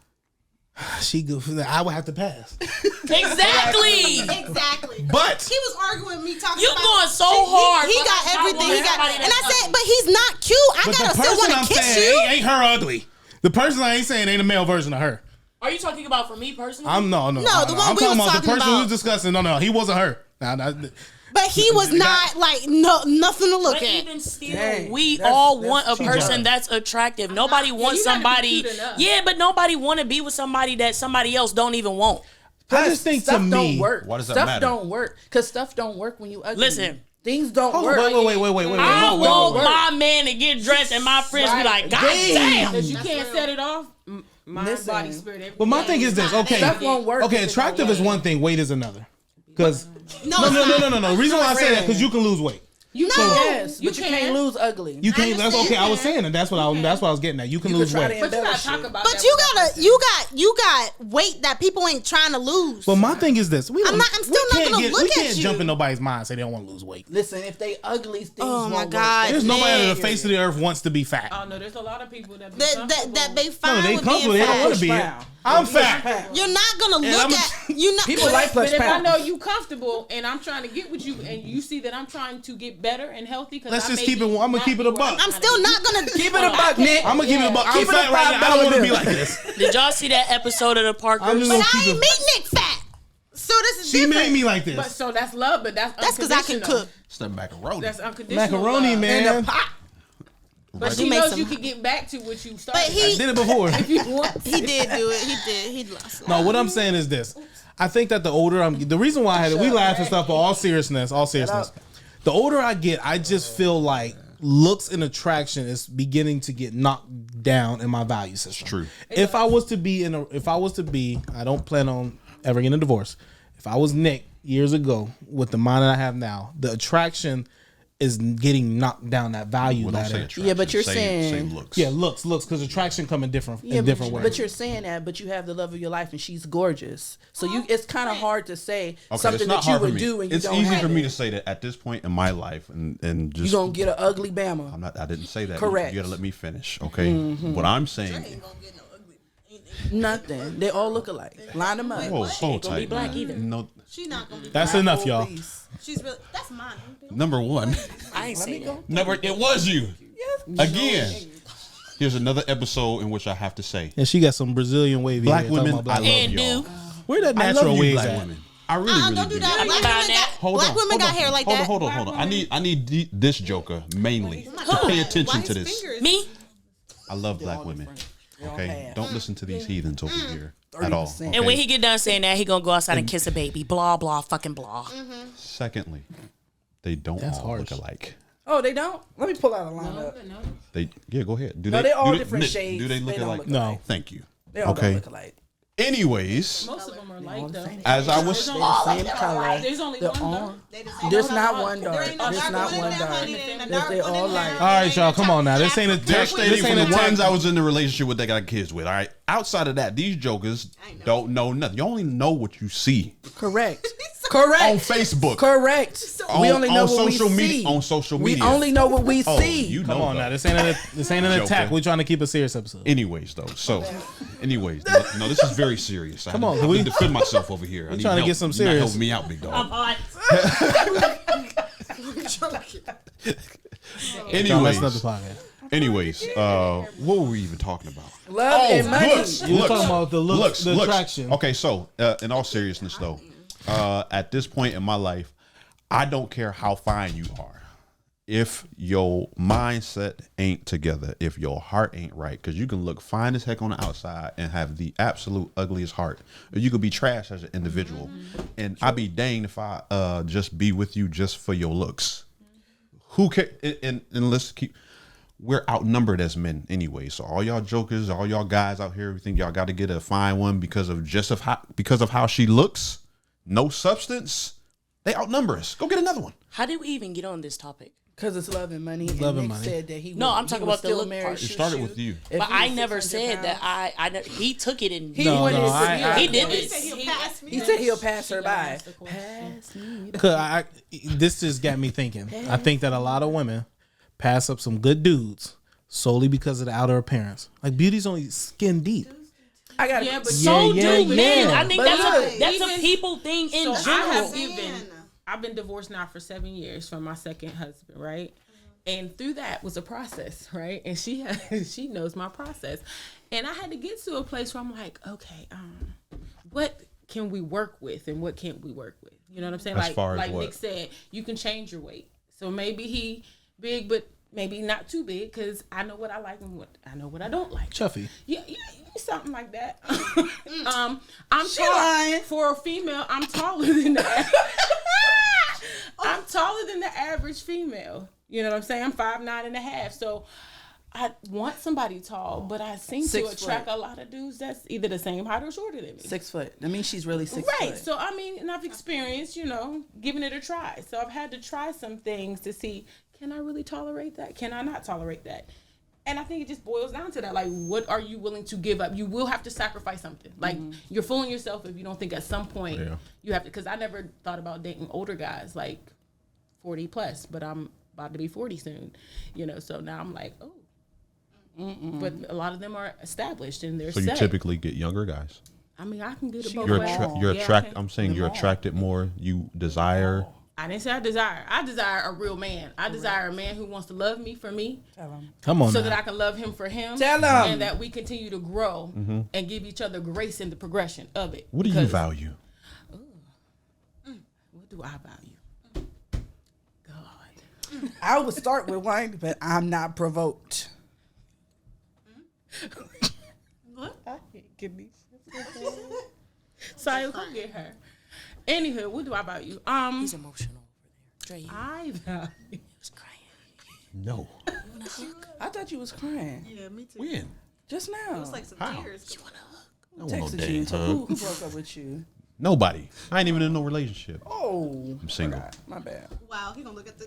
She good for that. I would have to pass. Exactly. Exactly. But He was arguing with me talking You about going so hard. He got everything. He got, and I said, but he's not cute. I but gotta the still person want I'm to kiss saying you. ain't her ugly. The person I ain't saying ain't a male version of her. Are you talking about for me personally? I'm no. No, the one I'm we talking was about the talking person we about. was discussing. No, he wasn't her. But he was not like nothing to look But at. even still, Dang, we that's- all that's want a too person much. that's attractive. Nobody wants you gotta be somebody. cute enough. Yeah, but nobody want to be with somebody that somebody else don't even want. I just think stuff to don't me, work. why does that stuff matter? don't work because stuff don't work when you ugly. Listen. things don't Hold work. on, wait. I Hold want on. my man to get dressed and my friends be like, God damn. Because you can't set it off. Mind, Listen. body, spirit, everything. But my thing is this. Okay, Stuff won't work. okay, if it attractive don't is work. one thing. Weight is another. Because No, no. The reason why I say that because you can lose weight. You No. can. Yes, You but you can. can't lose ugly. You can't. That's understand okay. I was that. saying, and that's what I was getting at. You can You lose could try weight. to But you gotta embellish talk it. about But that. you got weight that people ain't trying to lose. But my thing is this: I'm still not gonna look we at can't you. jump in nobody's mind and say they don't want to lose weight. Listen, if they ugly, things Oh, my won't God. work. There's nobody on the Nick. face of the earth wants to be fat. Oh no, there's a lot of people that be that they No, fine they with comfortable. being They don't want fat. to be. Fat. I'm fat. You're not gonna And look I'm- at you. Not People like But plus if I pounds. know you comfortable and I'm trying to get with you and you see that I'm trying to get better and healthy, Let's just keep it. I'm gonna keep it a buck. I'm still not gonna Keep it a buck, Nick. I'm gonna keep it a buck. I'm Keep it a fat right now. I don't want to be $5 like this. Did y'all see that episode of the Parkers? I'm just But gonna I keep ain't it. meet Nick fat. So this is She different. made me like But this. so that's love, but that's That's because I can unconditional. cook. It's that macaroni. That's unconditional. Macaroni, love. man. In the pot. But You she make knows some- you can get back to what you started. But he Did it before. if you want. he did do it. He did. He lost. No, what I'm saying is this. I think that the older I'm, the reason why I had it, we laugh and stuff, but all seriousness, the older I get, I just feel like looks and attraction is beginning to get knocked down in my value system. True. If I was to be I don't plan on ever getting a divorce. If I was Nick years ago with the mind that I have now, the attraction is getting knocked down that value Well, don't say ladder. attraction. Yeah, but you're say saying- looks. Yeah, looks, because attraction come in different But ways. you're saying that, but you have the love of your life, and she's gorgeous. So it's kind of hard to say Okay, something it's not that you hard for would me. do when you It's don't easy have for me to it. say that at this point in my life, and just You gonna get an ugly Bama. I didn't say that. Correct. You gotta let me finish, okay? What I'm saying. Nothing. They all look alike. Line them up. Whoa, hold gonna be tight, black man. either. No, She's not gonna be. That's enough, y'all. She's really. That's mine. number one. I ain't saying that. It was you. Again. Here's another episode in which I have to say, And she got some Brazilian wavy black hair, talking women, about black I love And y'all. do. Where that I natural love you, waves black at? women. I really Don't do do. that. I'm Black about women that. got black women got hair like that. Hold on. I need this joker mainly to pay attention to this. Me? I love black women. Okay, have. don't listen to these heathens over here at all. 30%. Okay? And when he get done saying that, he gonna go outside and kiss a baby. Blah blah fucking blah. Secondly, they don't That's all harsh. look alike. Oh, they don't. Let me pull out a lineup. Go ahead. Do No, they they all do different Nick, shades. Do they look They don't alike? look No. alike. Thank you. They all Okay. don't look alike. Anyways, Most of them are like though. as I was, They're the same color. There's only They're one. all. though. There's not one There dark. ain't no There's dark not one one in there, dark. honey. There ain't no There's dark they one in all there. like. All right, y'all, come on now. This ain't a they're stating this from ain't the a ones I was in the relationship with that got kids with. All right, outside of that, these jokers don't know nothing. You only know what you see. Correct. Correct. On Facebook. Correct. We only know what social we media, see. on social We media. only know what we Oh, see. you Come know on though. now, this ain't an attack. Joking. We're trying to keep a serious episode. Anyways, though. So, anyways, no, this is very serious. Come on, I can we- need to defend myself over here. I need trying to help. get some You're not serious. helping me out, big dog. Y'all messing up the Anyways, podcast. what were we even talking about? Love and money. You were talking about the looks, the attraction. Okay, so in all seriousness, though, at this point in my life, I don't care how fine you are. If your mindset ain't together, if your heart ain't right, because you can look fine as heck on the outside and have the absolute ugliest heart, or you could be trash as an individual. And I'd be danged if I just be with you just for your looks. Who care? And let's keep. We're outnumbered as men anyway. So all y'all jokers, all y'all guys out here, we think y'all got to get a fine one because of how she looks. No substance. They outnumber us. Go get another one. How did we even get on this topic? Because it's love and money. Love and Nick money. said that he No, would- I'm he talking would about the still look marry part. It It started Shushu with you. if But he I was never 600 said that. pounds. He took it and He No, wanted no, to I- he did He this. said he'll pass me. He said he'll pass her She by. asked the question. Pass me. Cause this just got me thinking. I think that a lot of women pass up some good dudes solely because of the outer appearance. Like beauty's only skin deep. I got Yeah, but So Yeah, do men. yeah. I think But that's look, a even- people thing in So I have general. given. I've been divorced now for 7 years from my second husband, right? And through that was a process, right? And she she knows my process, and I had to get to a place where I'm like, okay, what can we work with, and what can't we work with? You know what I'm saying? As far as like what? Nick said, you can change your weight. So maybe he big, but maybe not too big, because I know what I like and what I know what I don't like. Chuffy. Yeah, something like that. I'm She tall lying. for a female. I'm taller than the I'm taller than the average female. You know what I'm saying? I'm 5'9.5". So I want somebody tall, but I seem 6 to attract foot. a lot of dudes that's either the same height or shorter than me. 6 foot. That means she's really 6 Right. foot. So I mean, and I've experienced, giving it a try. So I've had to try some things to see, can I really tolerate that? Can I not tolerate that? And I think it just boils down to that. Like, what are you willing to give up? You will have to sacrifice something. Like, you're fooling yourself if you don't think at some point you have to. Because I never thought about dating older guys, like 40 plus, but I'm about to be 40 soon. So now I'm like, oh. But a lot of them are established and they're So you set. typically get younger guys. I mean, I can do the both You're ways. you're Yeah, I attract. can. I'm saying you're attracted more. You desire. I didn't say I desire. I desire a real man. I desire a man who wants to love me for me, Come on so now. that I can love him for him. Tell him. And that we continue to grow and give each other grace in the progression of it. What do you Because- value? What do I value? God. I would start with wine, but I'm not provoked. I can't get these. Sorry, go get her. Anywho, what do I value? He's emotional over there. Dre, I value. he was crying. No. I thought you was crying Yeah, me too. When? just now. It's like some How? tears. I don't want no Texted you dang and told hug. who broke up with you? Nobody. I ain't even in no relationship. Oh, I'm single. my bad. Wow, he gonna look at the.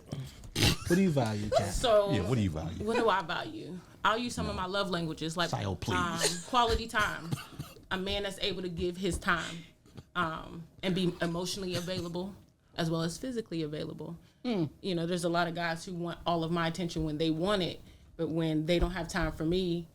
What do you value, Kat? So Yeah. What do you value? what do I value? I'll use some of my love languages, like Style, please. quality time. A man that's able to give his time and be emotionally available as well as physically available. There's a lot of guys who want all of my attention when they want it, but when they don't have time for me,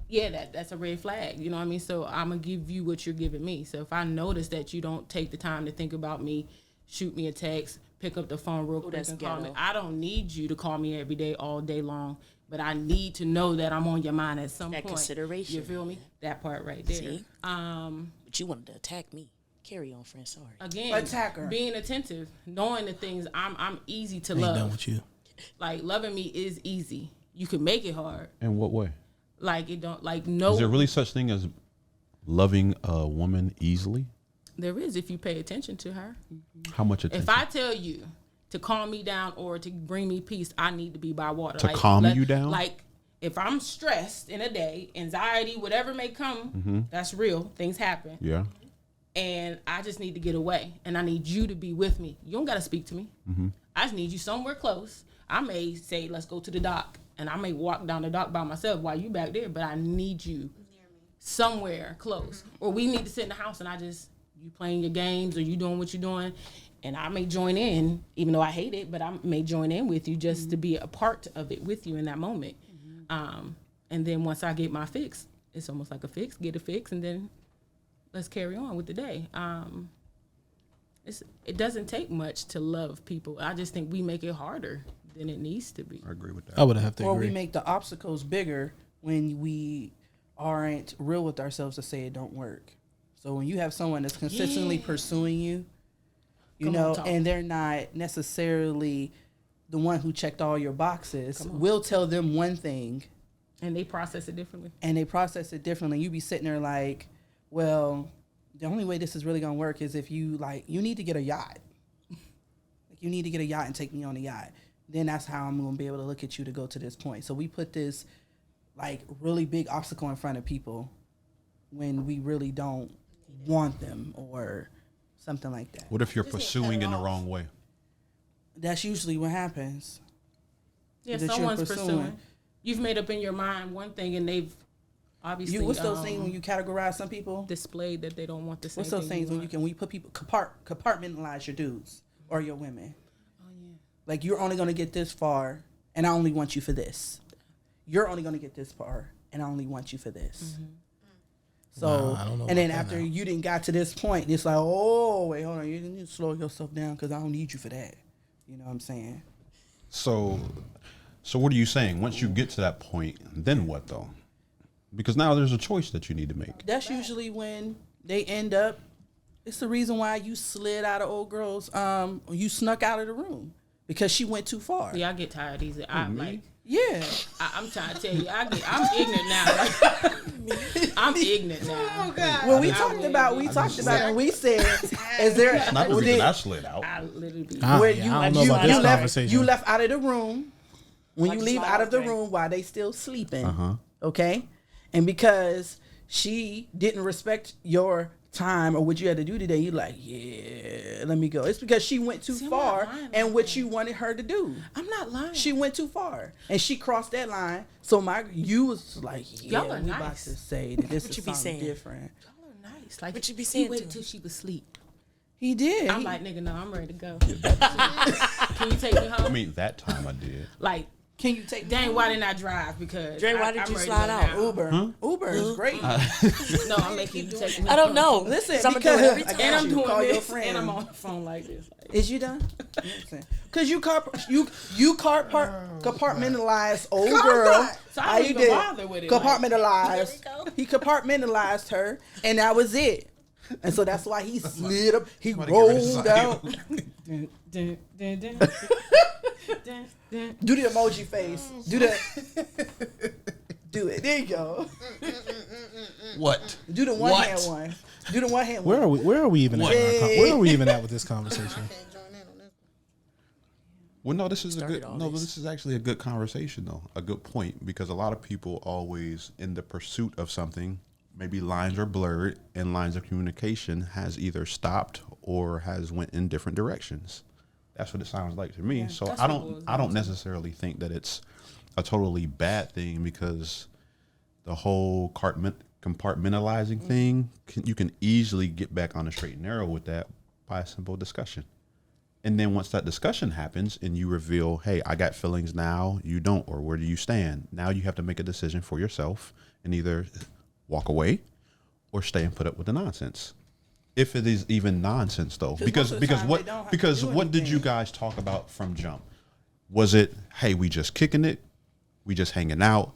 that's a red flag. You know what I mean? So I'm going to give you what you're giving me. So if I notice that you don't take the time to think about me, shoot me a text, pick up the phone real quick that's and call me. ghetto. I don't need you to call me every day, all day long, but I need to know that I'm on your mind at some That point. consideration. You feel me? That part right there. See? But you wanted to attack me. Carry on, friend. Sorry. Again, Attacker. being attentive, knowing the things I'm easy to Ain't done love. with you. Like loving me is easy. You can make it hard. In what way? Like it don't like no. Is there really such thing as loving a woman easily? There is if you pay attention to her. How much attention? If I tell you to calm me down or to bring me peace, I need to be by water. To calm you down? Like if I'm stressed in a day, anxiety, whatever may come, that's real. Things happen. Yeah. And I just need to get away. And I need you to be with me. You don't got to speak to me. I just need you somewhere close. I may say, let's go to the dock. And I may walk down the dock by myself while you back there. But I need you somewhere close. Or we need to sit in the house and I just you playing your games or you doing what you're doing, and I may join in, even though I hate it, but I may join in with you just to be a part of it with you in that moment. And then once I get my fix, it's almost like a fix, get a fix, and then let's carry on with the day. It doesn't take much to love people. I just think we make it harder than it needs to be. I agree with that. I would have to Or agree. we make the obstacles bigger when we aren't real with ourselves to say it don't work. So when you have someone that's consistently pursuing you, you know, and they're not necessarily the one who checked all your boxes, we'll tell them one thing. And they process it differently. You be sitting there like, well, the only way this is really going to work is if you need to get a yacht. Like, you need to get a yacht and take me on a yacht. Then that's how I'm going to be able to look at you to go to this point. So we put this like really big obstacle in front of people when we really don't want them or something like that. What if you're pursuing in the wrong way? That's usually what happens. Yeah, that you're someone's pursuing. You've made up in your mind one thing, and they've obviously What's those things when you categorize some people? displayed that they don't want the same What's those thing things you when want. we put people compartmentalize your dudes or your women? Oh yeah. Like, you're only gonna get this far, and I only want you for this. You're only gonna get this far, and I only want you for this. So, I don't know and then about that after now. you didn't got to this point, it's like, oh wait, hold on, you need to slow yourself down because I don't need you for that. You know what I'm saying? So what are you saying? Once you get to that point, then what though? Because now there's a choice that you need to make. That's usually when they end up. It's the reason why you slid out of old girls. You snuck out of the room because she went too far. Yeah, I get tired easily. I'm Yeah. trying to tell you, I'm ignorant now. I'm ignorant now. Oh God. Well, we talked about when we said, "Is there?" Not the well, reason then- I slid out. I literally be. where I don't know about this conversation. You left out of the room. When you Like leave slide out of the drink. room while they still sleeping, okay? And because she didn't respect your time or what you had to do today, you like, yeah, let me go. It's because she went too I'm far not lying and about what you wanted her to do. I'm not lying. She went too far and she crossed that line. So you was like, yeah, Y'all are we about nice. to say that this What is you be something saying? different. Y'all are nice. Like, What you be he saying waited to till him? she was asleep. He did. I'm like, nigga, no, I'm ready to go. Can you take me home? I mean, that time I did. Like, can you take dang, why didn't I drive? Because Dre, why did I'm you ready to slide go out? now. Uber? Uber is great. No, I'm making you take me. I don't know. Listen, Someone because do it every I time. got And I'm you. doing Call your this, friend. and I'm on the phone like this. Like, Is you done? Because you compartmentalized old girl. So I How don't you even did? bother with it, Compartmentalized. There we go. He compartmentalized her, and that was it. And so that's why he slid up. He rolled out. dun, dun, dun, dun, dun, dun. Do the emoji face. Do the. Do it. There you go. What? Do the one hand one. Do the one hand Where one. are we even at? Hey. Where are we even at with this conversation? Well, no, this is Started all but this. this is actually a good conversation, though. A good point, because a lot of people always, in the pursuit of something, maybe lines are blurred and lines of communication has either stopped or has went in different directions. That's what it sounds like to me. So that's I what it was don't necessarily think that it's a totally bad thing, because the whole compartmentalizing thing, you can easily get back on the straight and narrow with that by a simple discussion. And then once that discussion happens and you reveal, hey, I got feelings now, you don't, or where do you stand? Now you have to make a decision for yourself and either walk away or stay and put up with the nonsense. If it is even nonsense, though, because most of the time they don't have to do what did you anything. guys talk about from jump? Was it, hey, we just kicking it, we just hanging out?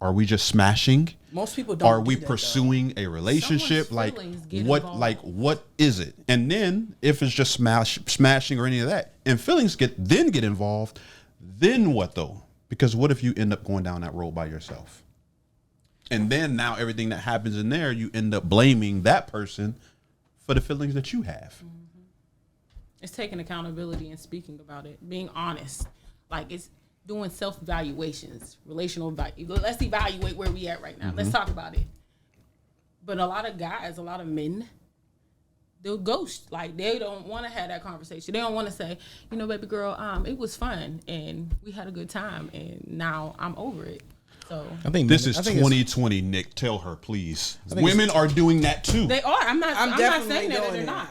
Are we just smashing? Most people don't. Are we do that, pursuing a relationship? Someone's Like feelings get what? involved. Like what is it? And then if it's just smashing or any of that, and feelings get involved, then what though? Because what if you end up going down that road by yourself? And then now everything that happens in there, you end up blaming that person for the feelings that you have. It's taking accountability and speaking about it, being honest. Like, it's doing self-evaluations, relational value. Let's evaluate where we at right now. Let's talk about it. But a lot of guys, a lot of men, they'll ghost. Like, they don't want to have that conversation. They don't want to say, you know, baby girl, it was fun and we had a good time and now I'm over it. So I think This is I think it's- 2020, Nick. Tell her, please. Women are doing that too. they are. I'm not definitely saying that doing they're it. not.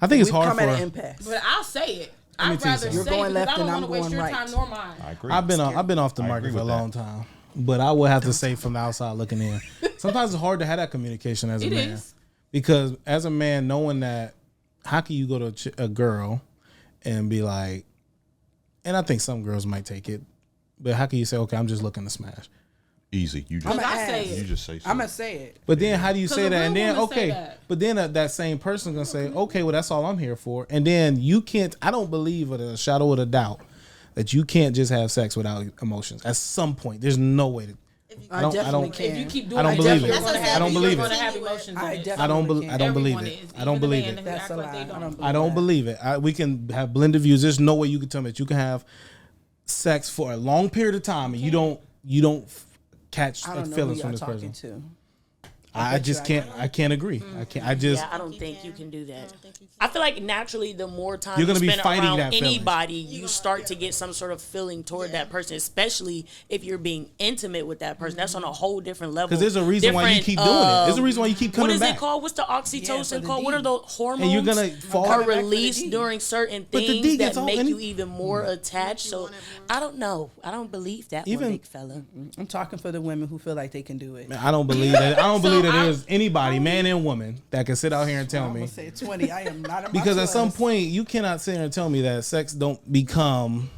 I think it's We've hard come at an for. impasse. But I'll say it. me I'd tell you rather say something. it You're going because left I don't and want to I'm waste going your right. time nor mine. I agree. I've been off the I market agree for a with that. long time, but I would have to say from the outside looking in, sometimes it's hard to have that communication as a It man is. because as a man, knowing that, how can you go to a girl and be like, and I think some girls might take it, but how can you say, okay, I'm just looking to smash? Easy. You Because just I say you it. just say so. I'm gonna say it. But then how do you 'Cause say a that? And real then woman say okay, that. but then that same person gonna say, okay, well that's all I'm here for. And then you can't. I don't believe with a shadow of a doubt that you can't just have sex without emotions. At some point, there's no way to. I don't- definitely don't- can. If you keep doing I don't it, believe you're it. gonna I have- don't you're believe gonna it. have emotions I in it. definitely I don't can. I don't believe Everyone it. is, I don't even the believe man it. who That's act a like lie. they I don't. don't believe I don't that. believe it. We can have blended views. There's no way you can tell me that you can have sex for a long period of time and you don't catch I don't know who feelings from y'all this talking person. to. I just can't. I can't agree. I just. Yeah, I don't think you can do that. I feel like naturally, the more time You're you gonna be spend fighting around that feeling. anybody, you start to get some sort of feeling toward that person, especially if you're being intimate with that person. That's on a whole different level. Because there's a reason why you Different, keep doing it. There's a reason why you keep What coming is back. it called? What's the Yeah, for oxytocin the called? D. What are the hormones? And you're gonna fall. are back for the released D. during certain But the things D that gets all- make and- you even more attached. So I don't know. I don't believe that Even- one big fella. I'm talking for the women who feel like they can do it. I don't believe that. I don't believe that I- there's anybody, man and woman, that can sit out here and tell I'm me. gonna say 20. I am not in my Because at some 20s. point, you cannot sit here and tell me that sex don't become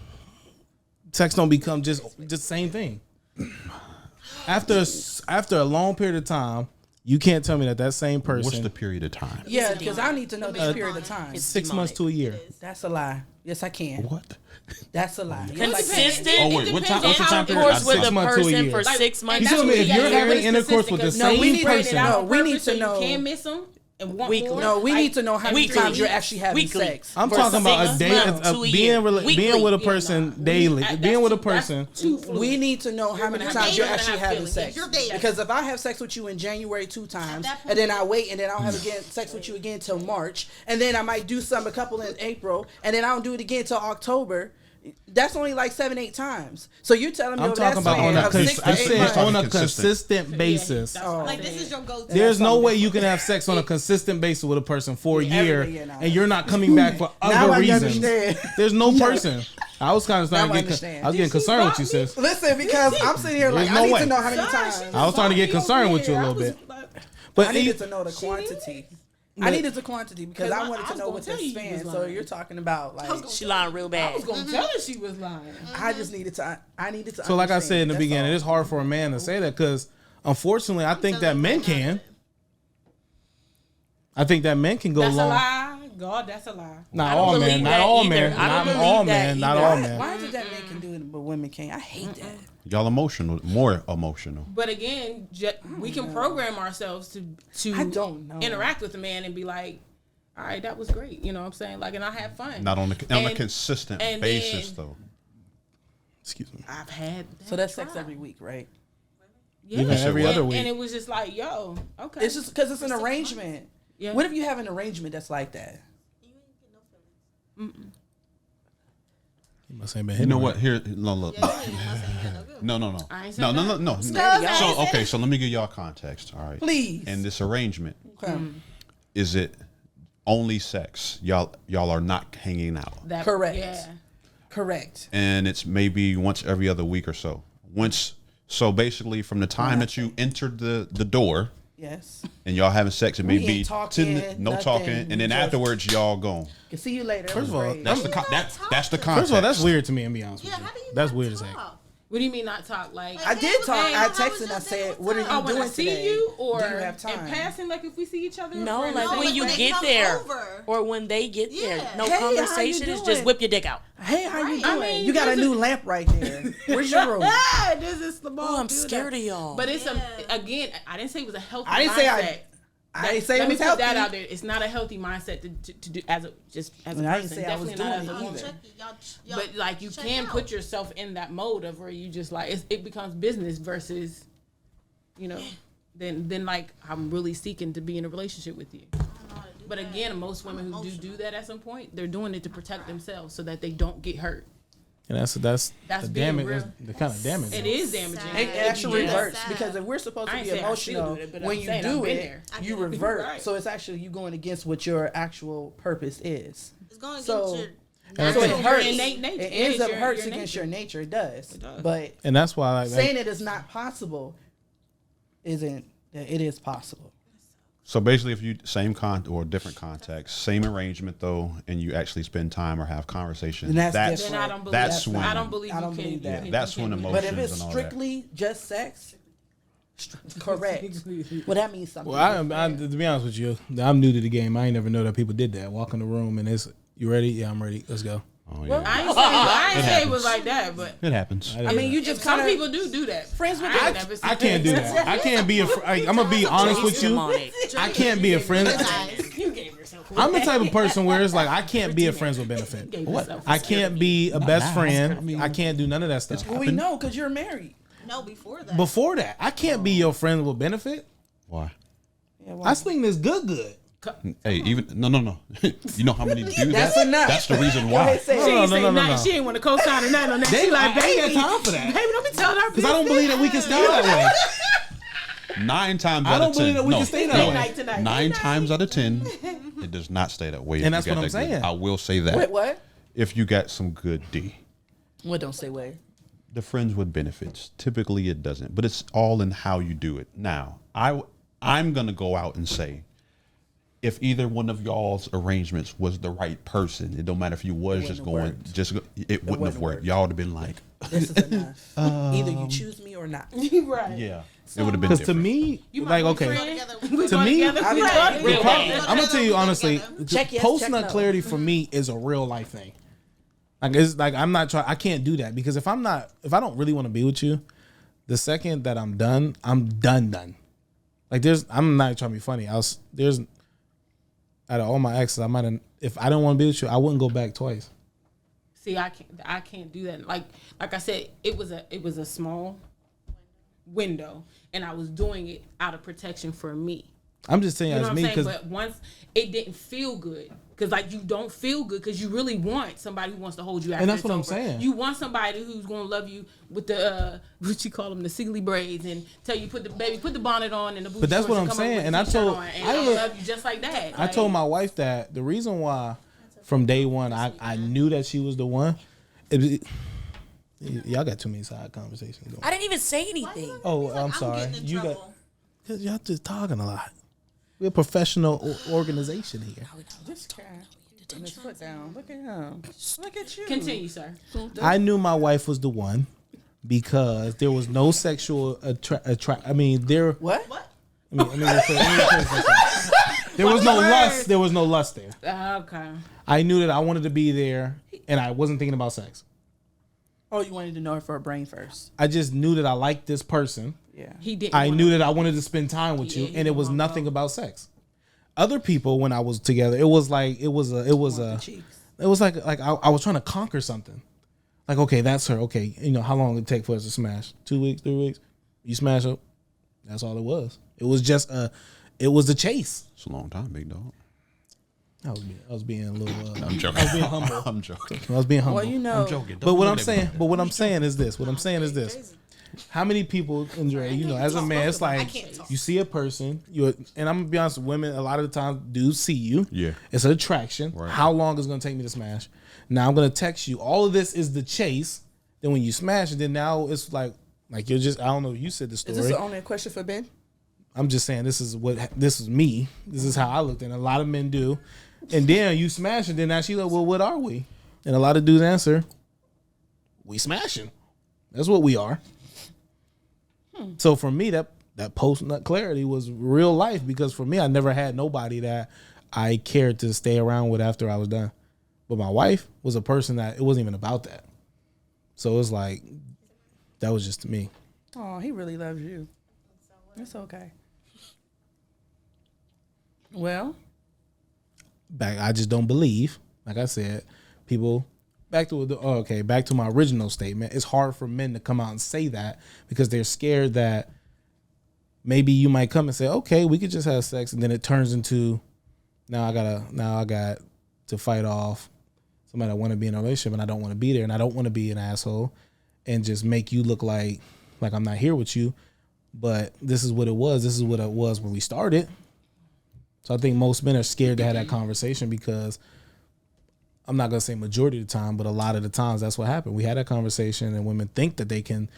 just the same thing. After a long period of time, you can't tell me that same person. What's the period of time? Yeah, because I need to know the period of time. It's 6 months to a year. That's a lie. Yes, I can. What? That's a lie. Yes, I can. Consistent. Oh, wait, what time- what's the time period? Intercourse with 6 a months to a person year. for Like, 6 months. You That's tell me what if you you're gotta having do. intercourse with the No, same we need to person. know. No, we need to You know. can miss them and want Weekly. more. No, we Like, need to know how many weekly. times you're actually having Weekly. sex. I'm For talking about a 6 day, months to a year. being Weekly. with a person daily, That's being with a too- that's person. too fluid. We need to know how many gonna times have- you're you're gonna actually have having feelings. sex. You're dating. Because if I have sex with you in January 2 times, that point, and then I wait, and then I don't have again sex with you again till March, and then I might do some a couple in April, and then I don't do it again till October. That's only like 7-8 times. So you're telling me I'm over talking that about on span a, of 6 to I 8 said months. on a Consistent. consistent basis. that's Oh. what I'm Like this saying. is your go-to. There's no something way you can have sex on a consistent basis with a person for a Yeah, every year, day, yeah, now. and you're not coming back for Now other I reasons. understand. There's no person. I was kind of Now I starting to understand. I was getting concerned with you, sis. Listen, because I'm sitting here like There's no I need way. to know how many times. I was starting to get concerned with you a little bit. But I needed to know the quantity. I But- needed the quantity because 'Cause I I wanted to was know gonna what the tell you you span. was So lying. you're talking about like She lying real I bad. was gonna tell her she was lying. I just needed to. I needed to. So, like I said in the understand. beginning, That's it's hard for a man to say that because, unfortunately, I think that men can. I think that men can go That's a long. lie. God, that's a lie. Not I don't all believe men. Not that all either. men. I don't Not believe all that men. Not either. all all. men. Why is it that men can do it but women can't? I hate that. Y'all emotional, more emotional. But again, we can program ourselves to I don't know. interact with a man and be like, all right, that was great. You know what I'm saying? Like, and I had fun. Not on a And- consistent and basis, then- though. Excuse me. I've had So that's sex try. every week, right? Yeah. Even every And- other week. And it was just like, yo, okay. It's just because it's an arrangement. Yeah. What if you have an arrangement that's like that? You must ain't been You hitting know right. what? Here, no, look. No. I ain't No, said no, no, that. no. Stop. So, okay, so let me give y'all context. All right. Please. And this arrangement, Okay. is it only sex? Y'all are not hanging out. That- Correct. Yeah. Correct. And it's maybe once every other week or so. So basically from the time that you entered the door Yes. and y'all having sex, it may We be ain't talking, no nothing. talking, and We then just- afterwards y'all gone. Can see you later. First of all, That's the that's the context. First of all, that's weird to me. And be honest Yeah, with you, how do you that's not weird as heck. talk? What do you mean not talk? Like, I did talk. Hey, I how was texted and your I day? said, What's "What are you up? when doing I see today? you, or do you have in time?" passing, like if we see each other. No, friends, like say, when when you they get come there over. or when they get there. Yeah. No Hey, how you conversation. It's doing? just whip your dick out. Hey, how you doing? I mean, you got a there's new a- lamp right there. Where's your room? Ah, this is the ball. Oh, I'm scared of y'all. But it's again. I didn't say it was a healthy. I didn't say mindset. I didn't say Let it me was put healthy. that out there. It's not a healthy mindset to do as a And I didn't person. say I was Definitely not doing as a it woman. either. Check it. Y'all, But like you check can out. put yourself in that mode of where you just like it becomes business versus, then like I'm really seeking to be in a relationship with you. But again, most women who do that at some point, they're doing it to protect themselves so that they don't get hurt. And that's the being damage. real. That's the kind of damage. It is damaging. Sad. It actually Yeah. reverts Sad. because if we're supposed I to ain't be saying I still emotional, do it, but when I'm you saying do I've been it, there. you get it. revert. Right. So it's actually you going against what your actual purpose is. It's going against So- your And So I it think- hurts. innate nature. It It ends is up your- hurts your against nature. your nature. It does. does. But And that's why like saying it is not possible isn't. It is possible. So basically, if you same or different context, same arrangement though, and you actually spend time or have conversation, And that's that's different. Then I don't believe that's that. when I don't believe I don't you can. believe that. you Yeah, can- that's you when can- emotions But if it's and all that. strictly just sex, correct. Well, that means something. Well, I, to be honest with you, I'm new to the game. I ain't never know that people did that. Walk in the room and it's, you ready? Yeah, I'm ready. Let's go. Oh yeah, I ain't say it was like that, but it happens. I mean, you just some kind of people do that. friends with I your ain't never seen I can't do that. I can't be I'm gonna be honest with you. I can't be a friend. You gave yourself. I'm the type of person where it's like I can't be a friends with benefit. I can't be a best friend. I can't do none of that stuff. Well, we know because you're married. no before that. Before that, I can't be your friend with benefit. Why? Yeah, well, I sling this good. Hey, even no. You know how many do That's that? enough. That's the reason Go ahead, why. say She it. ain't say no. nothing. She ain't want to co-sign or nothing on that. They She like, I ain't baby, got time for that. baby, don't be telling her Because I don't believe that we can stay that way. 9 times I out don't of 10. believe that we no, can stay that no. way. Night tonight. 9 times out of 10, it does not stay that way. if And you that's got what I'm that good- saying. I will say that. Wait, what? If you got some good D. What don't say way? The friends with benefits. Typically it doesn't, but it's all in how you do it. Now, I'm going to go out and say, if either one of y'all's arrangements was the right person, it don't matter if you was just going, it wouldn't have worked. Y'all would have been like, This is enough. Either you choose me or not. right. yeah, it would have been Because to different. me, You like, might be okay, friends. We to me, together. I mean, Right. real Yeah. I'm gonna tell you honestly, Check yes, post check nut no. clarity for me is a real life thing. Like it's like I'm not trying. I can't do that because if I don't really want to be with you, the second that I'm done, I'm done. Like I'm not trying to be funny. Out of all my exes, I might have. If I don't want to be with you, I wouldn't go back twice. See, I can't do that. Like I said, it was a small window, and I was doing it out of protection for me. I'm just saying You know as what me I'm saying? because But once it didn't feel good, because like you don't feel good, because you really want somebody who wants to hold you after And that's it's what I'm over. saying. You want somebody who's gonna love you with the what you call them, the Sealy braids, and tell you put the bonnet on and the boots. But that's what I'm saying, and I told- I love you just like that. I told my wife that the reason why from day one I knew that she was the one. Y'all got too many side conversations going. I didn't even say anything. Oh, I'm sorry. You got because y'all just talking a lot. We're a professional organization here. This cat putting his foot down. Look at him. Look at you. Continue, sir. I knew my wife was the one because there was no sexual attract. I mean, there. What? Let me rephrase that. There was no lust. There was no lust there. Okay. I knew that I wanted to be there, and I wasn't thinking about sex. Oh, you wanted to know her for a brain first. I just knew that I liked this person. Yeah. He didn't. I wanna- knew that I wanted to spend time with you, he and it was didn't nothing about sex. Other people, when I was together, it was like it was The cheeks. like I was trying to conquer something. Like, okay, that's her. Okay, how long it take for us to smash? 2 weeks, 3 weeks. You smash up. That's all it was. It was just it was a chase. It's a long time, big dog. I was being a little. I'm joking. I was being humble. I'm joking. I was being humble. Well, you know. I'm joking. But what I'm saying is this. How many people, Andre, as a man, it's like you see a person, and I'm gonna be honest, women a lot of the time do see you. Yeah. It's an attraction. Right. How long is it gonna take me to smash? Now I'm gonna text you. All of this is the chase. Then when you smash it, then now it's like you're just, I don't know, you said the Is story. this only a question for Ben? I'm just saying this is me. This is how I looked, and a lot of men do. And then you smash it, then now she's like, well, what are we? And a lot of dudes answer, we smashing. That's what we are. So for me, that post nut clarity was real life, because for me, I never had nobody that I cared to stay around with after I was done. But my wife was a person that it wasn't even about that. So it was like, that was just me. Oh, he really loves you. It's okay. Well, I just don't believe, like I said, people back to my original statement. It's hard for men to come out and say that because they're scared that maybe you might come and say, okay, we could just have sex, and then it turns into now I got to fight off somebody that want to be in a relationship and I don't want to be there and I don't want to be an asshole and just make you look like I'm not here with you. But this is what it was. This is what it was when we started. So I think most men are scared to have that conversation because I'm not going to say majority of the time, but a lot of the times that's what happened. We had that conversation and women think that they can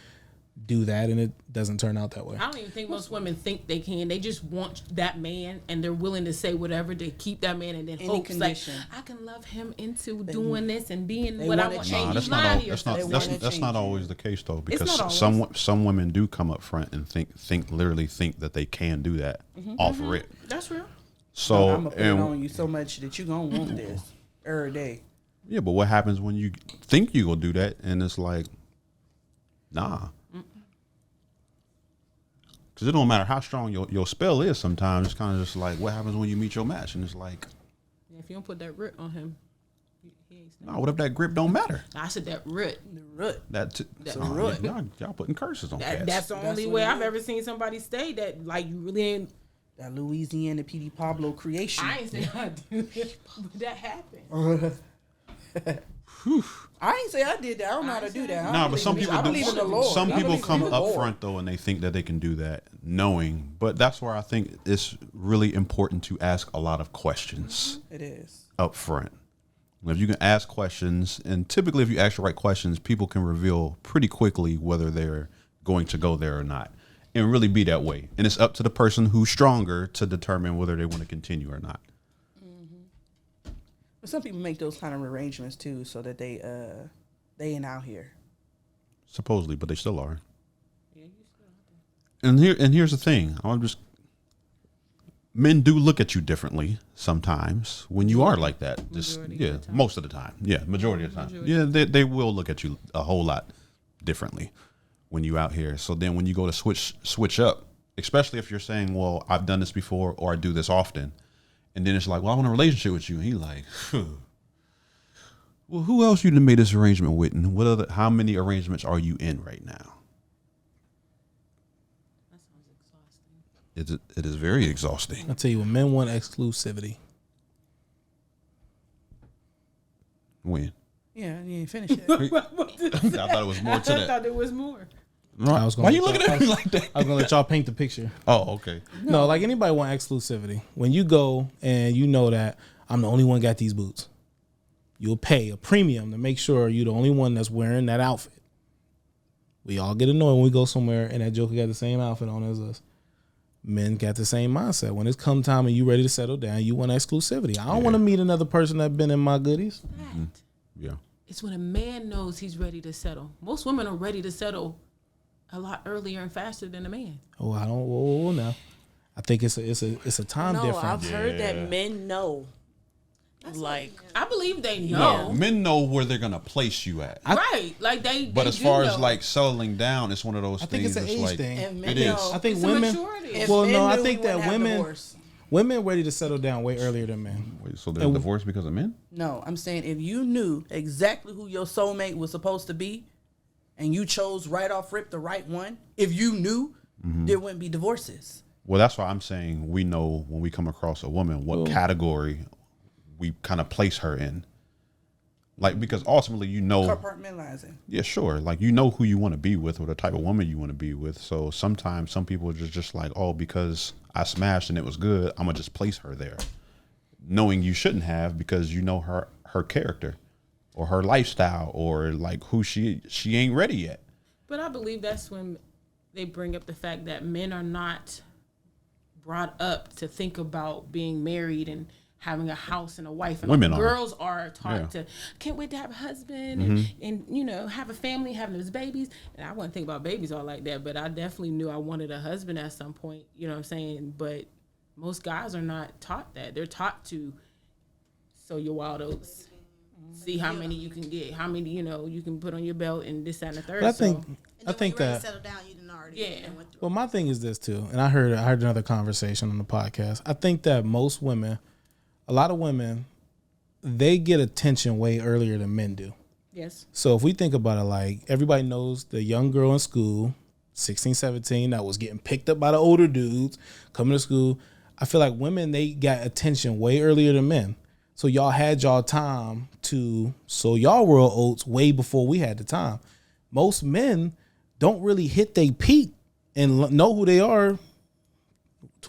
do that and it doesn't turn out that way. I don't even think most women think they can. They just want that man and they're willing to say whatever to keep that man and then hope like I can love him into doing this and being what I want. No, that's not always the case though, because some women do come up front and literally think that they can do that off rip. That's real. So I'm gonna put it on you so much that you gonna want this every day. Yeah, but what happens when you think you gonna do that and it's like, nah. Because it don't matter how strong your spell is sometimes. It's kind of just like, what happens when you meet your match? And it's like... Yeah, if you don't put that root on him, he ain't no, what if that grip don't matter? I said that root. The root. That's root. Y'all putting curses on cats. That's the only way I've ever seen somebody stay that, like, you really ain't... That Louisiana P.D. Pablo creation. I ain't say I do it, but that happened. I ain't say I did that. I don't know how to do that. No, but some people do. Some people come up Lord. front though, and they think that they can do that, knowing. But that's where I think it's really important to ask a lot of questions. It is up front. If you can ask questions, and typically if you ask the right questions, people can reveal pretty quickly whether they're going to go there or not, and really be that way. And it's up to the person who's stronger to determine whether they want to continue or not. But some people make those kind of arrangements too, so that they ain't out here. Supposedly, but they still are. Yeah, you still out there. And here's the thing. Men do look at you differently sometimes when you are like that. Just most of the time. Yeah, majority of the time. Yeah, they will look at you a whole lot differently when you out here. So then when you go to switch up, especially if you're saying, well, I've done this before or I do this often. And then it's like, well, I want a relationship with you. And he like, well, who else you done made this arrangement with? And how many arrangements are you in right now? That sounds exhausting. It is very exhausting. I'll tell you, when men want exclusivity. When? Yeah, you ain't finished yet. I thought it was more to I that. thought there was more. Why you looking at me like that? I was gonna let y'all paint the picture. Oh, okay. No, like anybody want exclusivity. When you go and you know that I'm the only one got these boots, you'll pay a premium to make sure you're the only one that's wearing that outfit. We all get annoyed when we go somewhere and that joker got the same outfit on as us. Men got the same mindset. When it's come time and you ready to settle down, you want exclusivity. I don't want to meet another person that's been in my goodies. Yeah. It's when a man knows he's ready to settle. Most women are ready to settle a lot earlier and faster than a man. Oh, I don't. Whoa, now. I think it's a time No, difference. I've heard that men know. Like, I believe they know. Men know where they're gonna place you at. Right. Like they But they as do far know. as like settling down, it's one of those I think things it's an that's age like thing. And men it is. know. I think It's a women. maturity. If Well, men no, I knew, think we that wouldn't have women divorce. ready to settle down way earlier than men. Wait, so they're divorced because of men? No, I'm saying if you knew exactly who your soulmate was supposed to be, and you chose right off rip the right one, if you knew, there wouldn't be divorces. Well, that's why I'm saying we know when we come across a woman what category we kind of place her in. Like, because ultimately, you know, Compartmentalizing. yeah, sure. Like, you know who you want to be with or the type of woman you want to be with. So sometimes some people are just like, oh, because I smashed and it was good, I'm going to just place her there. Knowing you shouldn't have, because you know her character or her lifestyle or like who she ain't ready yet. But I believe that's when they bring up the fact that men are not brought up to think about being married and having a house and a wife. And Women are. girls are taught to, can't wait to have a husband and you know, have a family, having those babies. And I wasn't thinking about babies all like that, but I definitely knew I wanted a husband at some point, you know what I'm saying? But most guys are not taught that. They're taught to sow your wild oats, see how many you can get, how many, you know, you can put on your belt and this, that, and the third. But I And think when you ready that. to settle down, you didn't already. Yeah. Went through. Well, my thing is this too, and I heard another conversation on the podcast. I think that most women, a lot of women, they get attention way earlier than men do. Yes. So if we think about it, like everybody knows the young girl in school, 16, 17, that was getting picked up by the older dudes coming to school. I feel like women, they got attention way earlier than men. So y'all had y'all time to sow y'all royal oats way before we had the time. Most men don't really hit their peak and know who they are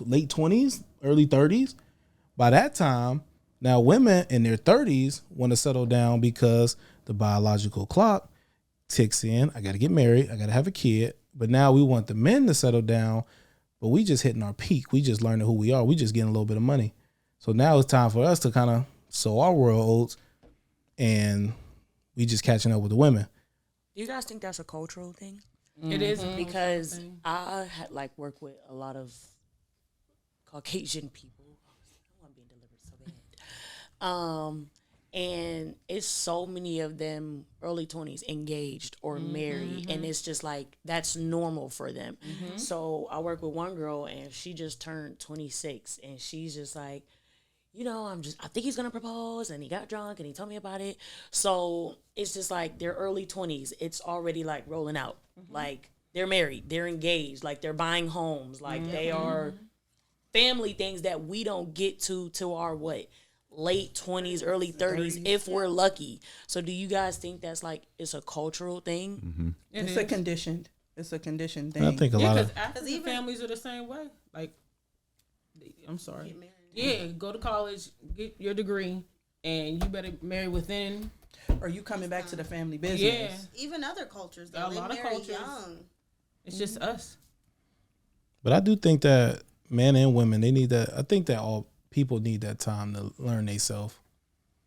late 20s, early 30s. By that time, now women in their 30s want to settle down because the biological clock ticks in. I got to get married. I got to have a kid. But now we want the men to settle down, but we just hitting our peak. We just learning who we are. We just getting a little bit of money. So now it's time for us to kind of sow our royal oats, and we just catching up with the women. Do you guys think that's a cultural thing? It is Because I had worked with a lot of Caucasian people. I'm being delivered so bad. And it's so many of them early 20s engaged or married, and it's just like that's normal for them. So I work with one girl, and she just turned 26, and she's just like, I think he's gonna propose, and he got drunk and he told me about it. So it's just like their early 20s, it's already like rolling out. Like they're married, they're engaged, like they're buying homes, like they are family things that we don't get to our late 20s, early 30s, if we're lucky. So do you guys think that's like it's a cultural thing? It's a conditioned thing. I think a lot because of African families are the same way. Like, I'm sorry. Yeah, go to college, get your degree, and you better marry within. Or you coming back to the family business. Yeah. Even other cultures, A though, they lot of marry cultures. young. It's just us. But I do think that men and women, they need that. I think that all people need that time to learn themselves.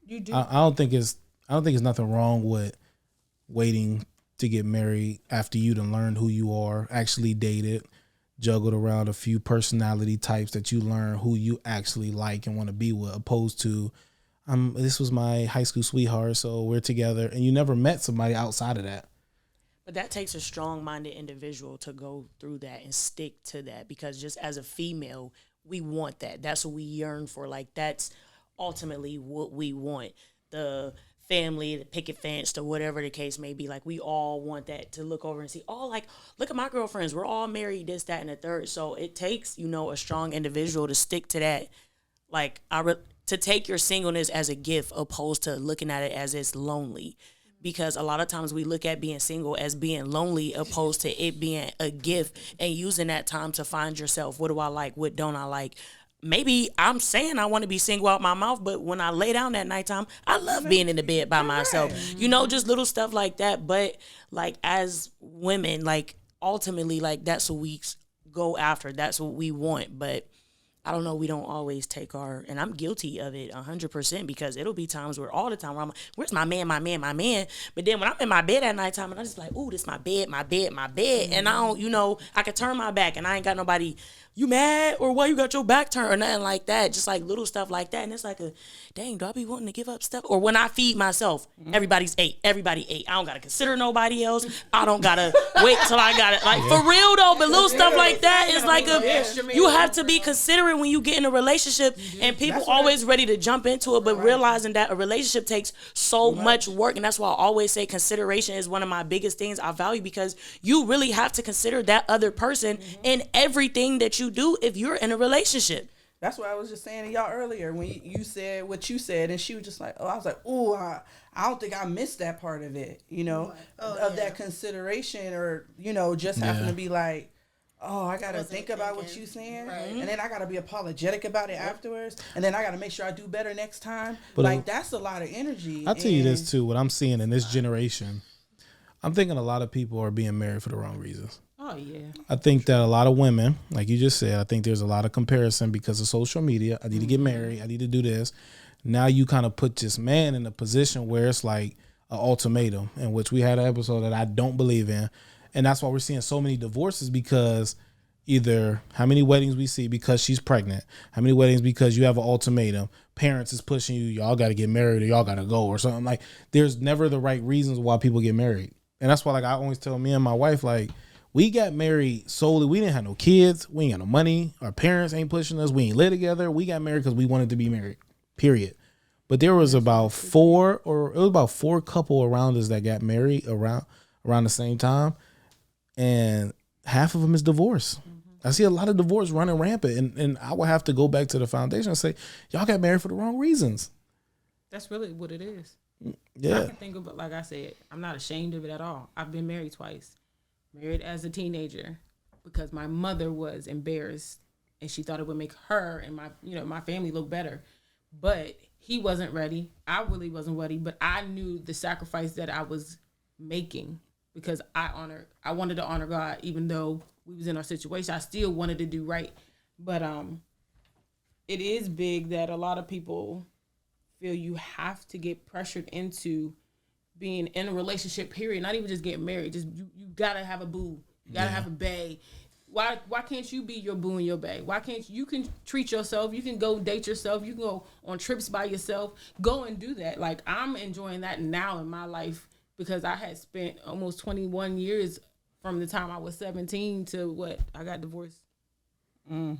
You do. I don't think it's nothing wrong with waiting to get married after you done learned who you are, actually dated, juggled around a few personality types that you learn who you actually like and want to be with, opposed to this was my high school sweetheart, so we're together, and you never met somebody outside of that. But that takes a strong-minded individual to go through that and stick to that, because just as a female, we want that. That's what we yearn for. Like, that's ultimately what we want. The family, the picket fence, to whatever the case may be. Like, we all want that, to look over and see, oh, like, look at my girlfriends. We're all married, this, that, and the third. So it takes, a strong individual to stick to that. Like, to take your singleness as a gift opposed to looking at it as it's lonely. Because a lot of times we look at being single as being lonely opposed to it being a gift, and using that time to find yourself. What do I like? What don't I like? Maybe I'm saying I want to be single out my mouth, but when I lay down at nighttime, I love being in the bed by myself. Just little stuff like that. But like as women, like ultimately, like that's what we go after. That's what we want. But I don't know, we don't always take and I'm guilty of it 100%, because it'll be times where all the time where I'm like, where's my man? But then when I'm in my bed at nighttime and I'm just like, ooh, this my bed. And I don't, I can turn my back and I ain't got nobody, you mad? Or why you got your back turned? Or nothing like that. Just like little stuff like that. And it's like, dang, do I be wanting to give up stuff? Or when I feed myself, everybody ate. I don't got to consider nobody else. I don't got to wait till I got it. Like, for real though, but little stuff like that is like you have to be considerate when you get in a relationship, and people always ready to jump into it, but realizing that a relationship takes so much work. And that's why I always say consideration is one of my biggest things I value, because you really have to consider that other person in everything that you do if you're in a relationship. That's what I was just saying to y'all earlier when you said what you said, and she was just like, oh, I was like, oh, I don't think I missed that part of it, that consideration, or, just having to be like, oh, I got to think about what you saying, and then I got to be apologetic about it afterwards, and then I got to make sure I do better next time. But that's a lot of energy. I'll tell you this too, what I'm seeing in this generation, I'm thinking a lot of people are being married for the wrong reasons. Oh, yeah. I think that a lot of women, like you just said, I think there's a lot of comparison because of social media. I need to get married. I need to do this. Now you kind of put this man in a position where it's like an ultimatum, in which we had an episode that I don't believe in. And that's why we're seeing so many divorces, because either how many weddings we see because she's pregnant, how many weddings because you have an ultimatum, parents is pushing you, y'all got to get married or y'all got to go or something. Like, there's never the right reasons why people get married. And that's why, like, I always tell me and my wife, like, we got married solely. We didn't have no kids. We ain't got no money. Our parents ain't pushing us. We ain't live together. We got married because we wanted to be married, period. But there was about four couple around us that got married around the same time. And half of them is divorce. I see a lot of divorce running rampant. And I would have to go back to the foundation and say, y'all got married for the wrong reasons. That's really what it is. I Yeah. can think of it, like I said, I'm not ashamed of it at all. I've been married twice. Married as a teenager because my mother was embarrassed and she thought it would make her and my family look better. But he wasn't ready. I really wasn't ready, but I knew the sacrifice that I was making because I wanted to honor God even though we was in our situation. I still wanted to do right. But it is big that a lot of people feel you have to get pressured into being in a relationship, period. Not even just getting married. Just you gotta have a boo. You gotta have a bae. Why can't you be your boo and your bae? Why can't you can treat yourself? You can go date yourself. You can go on trips by yourself. Go and do that. Like I'm enjoying that now in my life because I had spent almost 21 years from the time I was 17 to what I got divorced. You know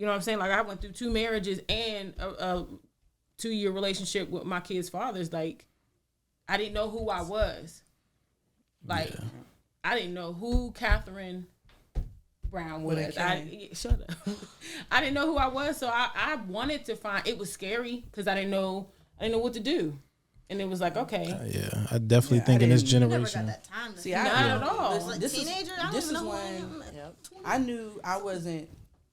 what I'm saying? Like I went through 2 marriages and a 2-year relationship with my kids' fathers. Like I didn't know who I was. Like I didn't know who Catherine Brown was. Shut up. I didn't know who I was, so I wanted to find. It was scary because I didn't know what to do, and it was like okay. Yeah, I definitely think in this I never generation. got that time to See, Not at all. This teenager. I don't this even is know who I when am. I knew I wasn't.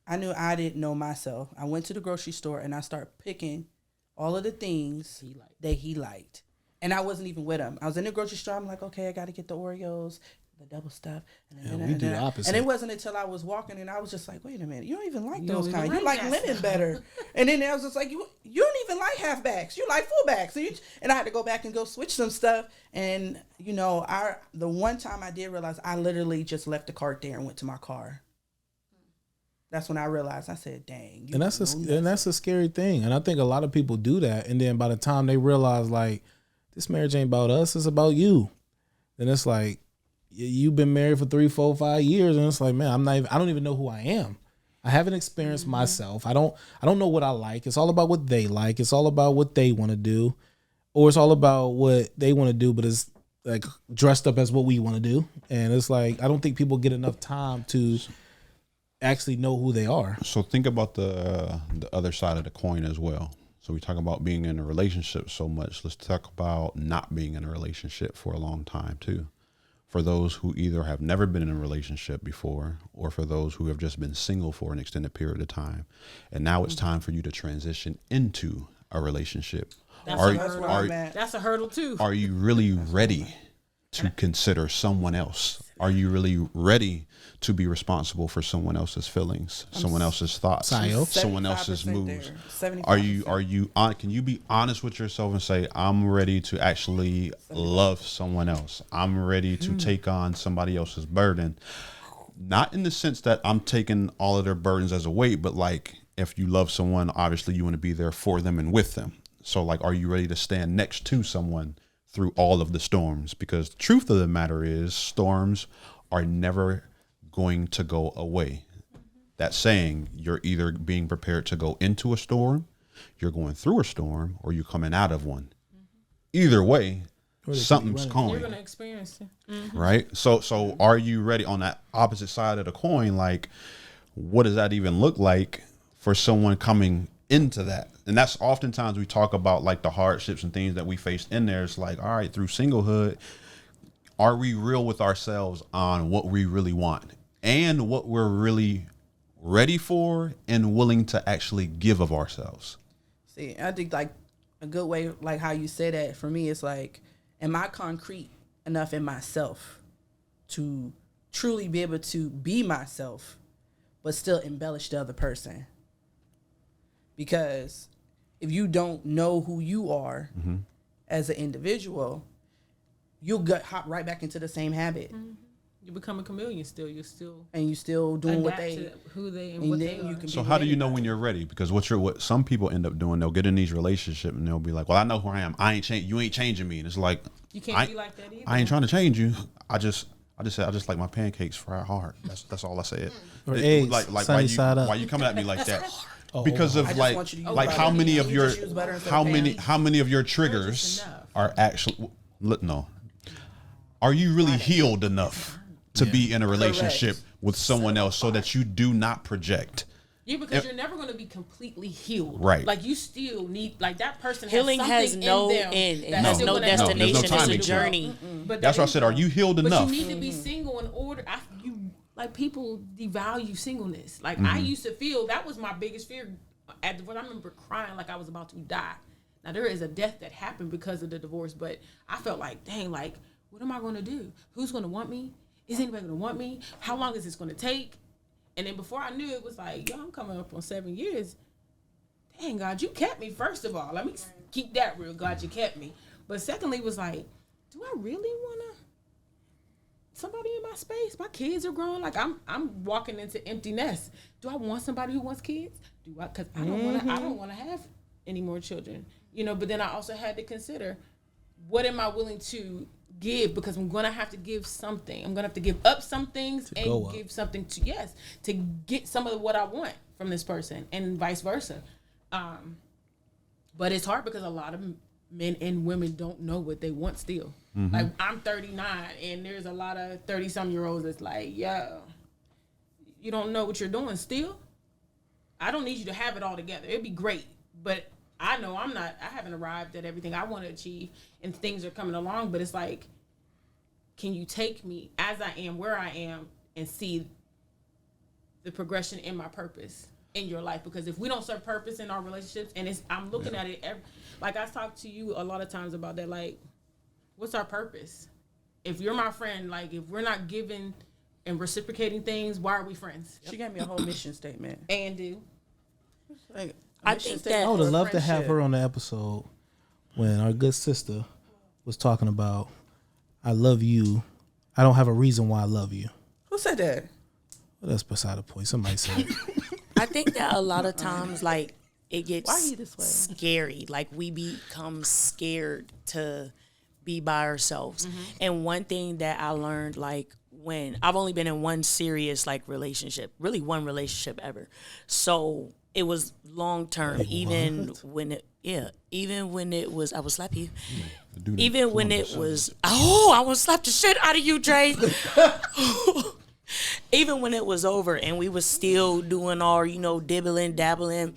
I knew I didn't know myself. I went to the grocery store and I started picking all of the things that he liked. And I wasn't even with him. I was in the grocery store. I'm like, okay, I got to get the Oreos, the double stuff. And we do the opposite. And it wasn't until I was walking and I was just like, wait a minute, you don't even like You those don't kind. even You like like that linen stuff. better. And then I was just like, you don't even like halfbacks. You like fullbacks. And I had to go back and go switch some stuff. And the one time I did realize I literally just left the cart there and went to my car. That's when I realized. I said, "Dang!" And that's a scary thing. And I think a lot of people do that. And then by the time they realize, like, this marriage ain't about us, it's about you. Then it's like, you've been married for 3, 4, 5 years, and it's like, man, I don't even know who I am. I haven't experienced myself. I don't know what I like. It's all about what they like. It's all about what they want to do, or it's all about what they want to do, but it's like dressed up as what we want to do. And it's like, I don't think people get enough time to actually know who they are. So think about the other side of the coin as well. So we talk about being in a relationship so much. Let's talk about not being in a relationship for a long time too. For those who either have never been in a relationship before, or for those who have just been single for an extended period of time, and now it's time for you to transition into a relationship. That's a hurdle too. Are you really ready to consider someone else? Are you really ready to be responsible for someone else's feelings, someone else's thoughts, someone else's moves? Are you can you be honest with yourself and say, I'm ready to actually love someone else? I'm ready to take on somebody else's burden. Not in the sense that I'm taking all of their burdens as a weight, but like if you love someone, obviously you want to be there for them and with them. So like, are you ready to stand next to someone through all of the storms? Because the truth of the matter is storms are never going to go away. That saying, you're either being prepared to go into a storm, you're going through a storm, or you're coming out of one. Either way, something's You're going. gonna experience it. Right? So are you ready on that opposite side of the coin? Like, what does that even look like for someone coming into that? And that's oftentimes we talk about like the hardships and things that we faced in there. It's like, all right, through singlehood, are we real with ourselves on what we really want and what we're really ready for and willing to actually give of ourselves? See, I think like a good way, like how you say that for me, is like, am I concrete enough in myself to truly be able to be myself, but still embellish the other person? Because if you don't know who you are as an individual, you'll hop right back into the same habit. You become a chameleon still. You're still And you still doing what adapt they, to who they and and what then they you are. can So be how do you know anybody. when you're ready? Because what some people end up doing, they'll get in these relationships and they'll be like, well, I know who I am. You ain't changing me. And it's like, You can't be like that either. I ain't trying to change you. I just said I just like my pancakes fried hard. That's all I said. Or eggs, sunny side up. Why you coming at me like that? Because I of just like want you to use like butter. how many of You your just use butter instead of pan. how many of your triggers enough. are actually no? Are you really healed enough to be in a relationship with someone else so that you do not project Yeah, because you're never going to be completely healed. Right. Like, you still need, like, that person Healing has has something no in them end. It that's has still no gonna help. destination. No, there's no It's a timing to it. journey. But That's there why I is said, no- are you healed But enough? you need to be single in order. Like, people devalue singleness. Like, Mm-hmm. I used to feel that was my biggest fear at divorce. I remember crying like I was about to die. Now, there is a death that happened because of the divorce, but I felt like, dang, like, what am I going to do? Who's going to want me? Is anybody going to want me? How long is this going to take? And then before I knew it was like, yo, I'm coming up on 7 years. Dang, God, you kept me, first of all. Let me keep that real. God, you kept me. But secondly, was like, do I really want somebody in my space? My kids are growing. Like, I'm walking into empty nest. Do I want somebody who wants kids? Do I? Because I don't want to have any more children. You know, but then I also had to consider, what am I willing to give? Because I'm going to have to give something. I'm going to have to give up some things and give something to get some of what I want from this person, and vice versa. But it's hard because a lot of men and women don't know what they want still. Mm-hmm. Like, I'm 39 and there's a lot of 30-some-year-olds that's like, yeah, you don't know what you're doing still. I don't need you to have it all together. It'd be great, but I know I haven't arrived at everything I want to achieve, and things are coming along, but it's like, can you take me as I am, where I am, and see the progression in my purpose in your life? Because if we don't serve purpose in our relationships, and I'm looking at it, like, I talk to you a lot of times about that, like, what's our purpose? If you're my friend, like, if we're not giving and reciprocating things, why are we friends? She gave me a whole mission statement. And do. Like, I think that I would have loved to have friendship. her on the episode when our good sister was talking about, I love you. I don't have a reason why I love you. Who said that? Well, that's beside the point. Somebody said it. I think that a lot of times, like, it gets Why are you this way? scary. Like, we become scared to be by ourselves. Mm-hmm. And one thing that I learned, like, when I've only been in one serious, like, relationship, really one relationship ever. So it was long term, even when it was, I will slap you. Even when it was, I will slap the shit out of you, Dre. Even when it was over and we was still doing our, dibbling, dabbling.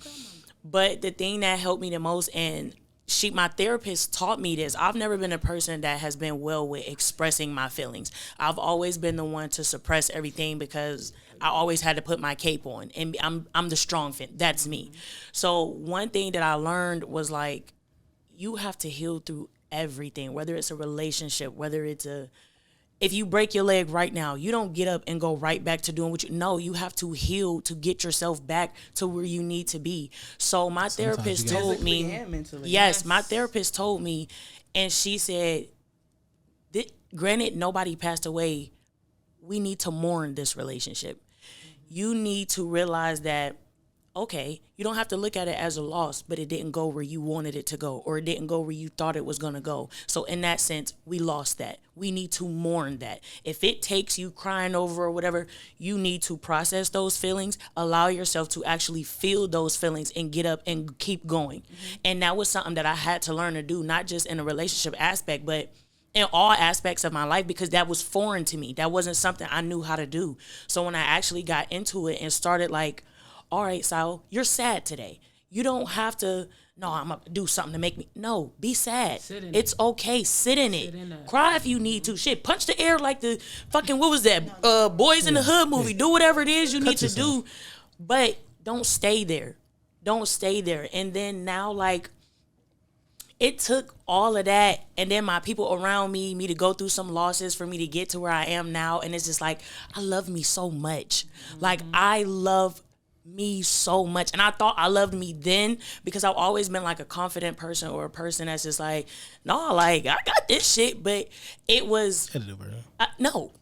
But the thing that helped me the most, and my therapist taught me this. I've never been a person that has been well with expressing my feelings. I've always been the one to suppress everything because I always had to put my cape on, and I'm the strong fin. That's me. So one thing that I learned was, like, you have to heal through everything, whether it's a relationship, whether it's if you break your leg right now, you don't get up and go right back to doing you have to heal to get yourself back to where you need to be. So my therapist told me, physically and mentally. yes, my therapist told me, and she said, granted, nobody passed away. We need to mourn this relationship. You need to realize that, okay, you don't have to look at it as a loss, but it didn't go where you wanted it to go, or it didn't go where you thought it was going to go. So in that sense, we lost that. We need to mourn that. If it takes you crying over or whatever, you need to process those feelings, allow yourself to actually feel those feelings, and get up and keep going. Mm-hmm. And that was something that I had to learn to do, not just in a relationship aspect, but in all aspects of my life, because that was foreign to me. That wasn't something I knew how to do. So when I actually got into it and started, like, all right, Sal, you're sad today. You don't have to, no, I'm going to do something to make me. No, be sad. It's okay. Sit in it. Cry if you need to. Shit, punch the air like the fucking, what was that? Boys in the Hood movie. Do whatever it is you need to do. But don't stay there. Don't stay there. And then now, like, it took all of that, and then my people around me to go through some losses for me to get to where I am now. And it's just like, I love me so much. Mm-hmm. Like, I love me so much. And I thought I loved me then because I've always been, like, a confident person, or a person that's just like, no, like, I got this shit. But it was, no,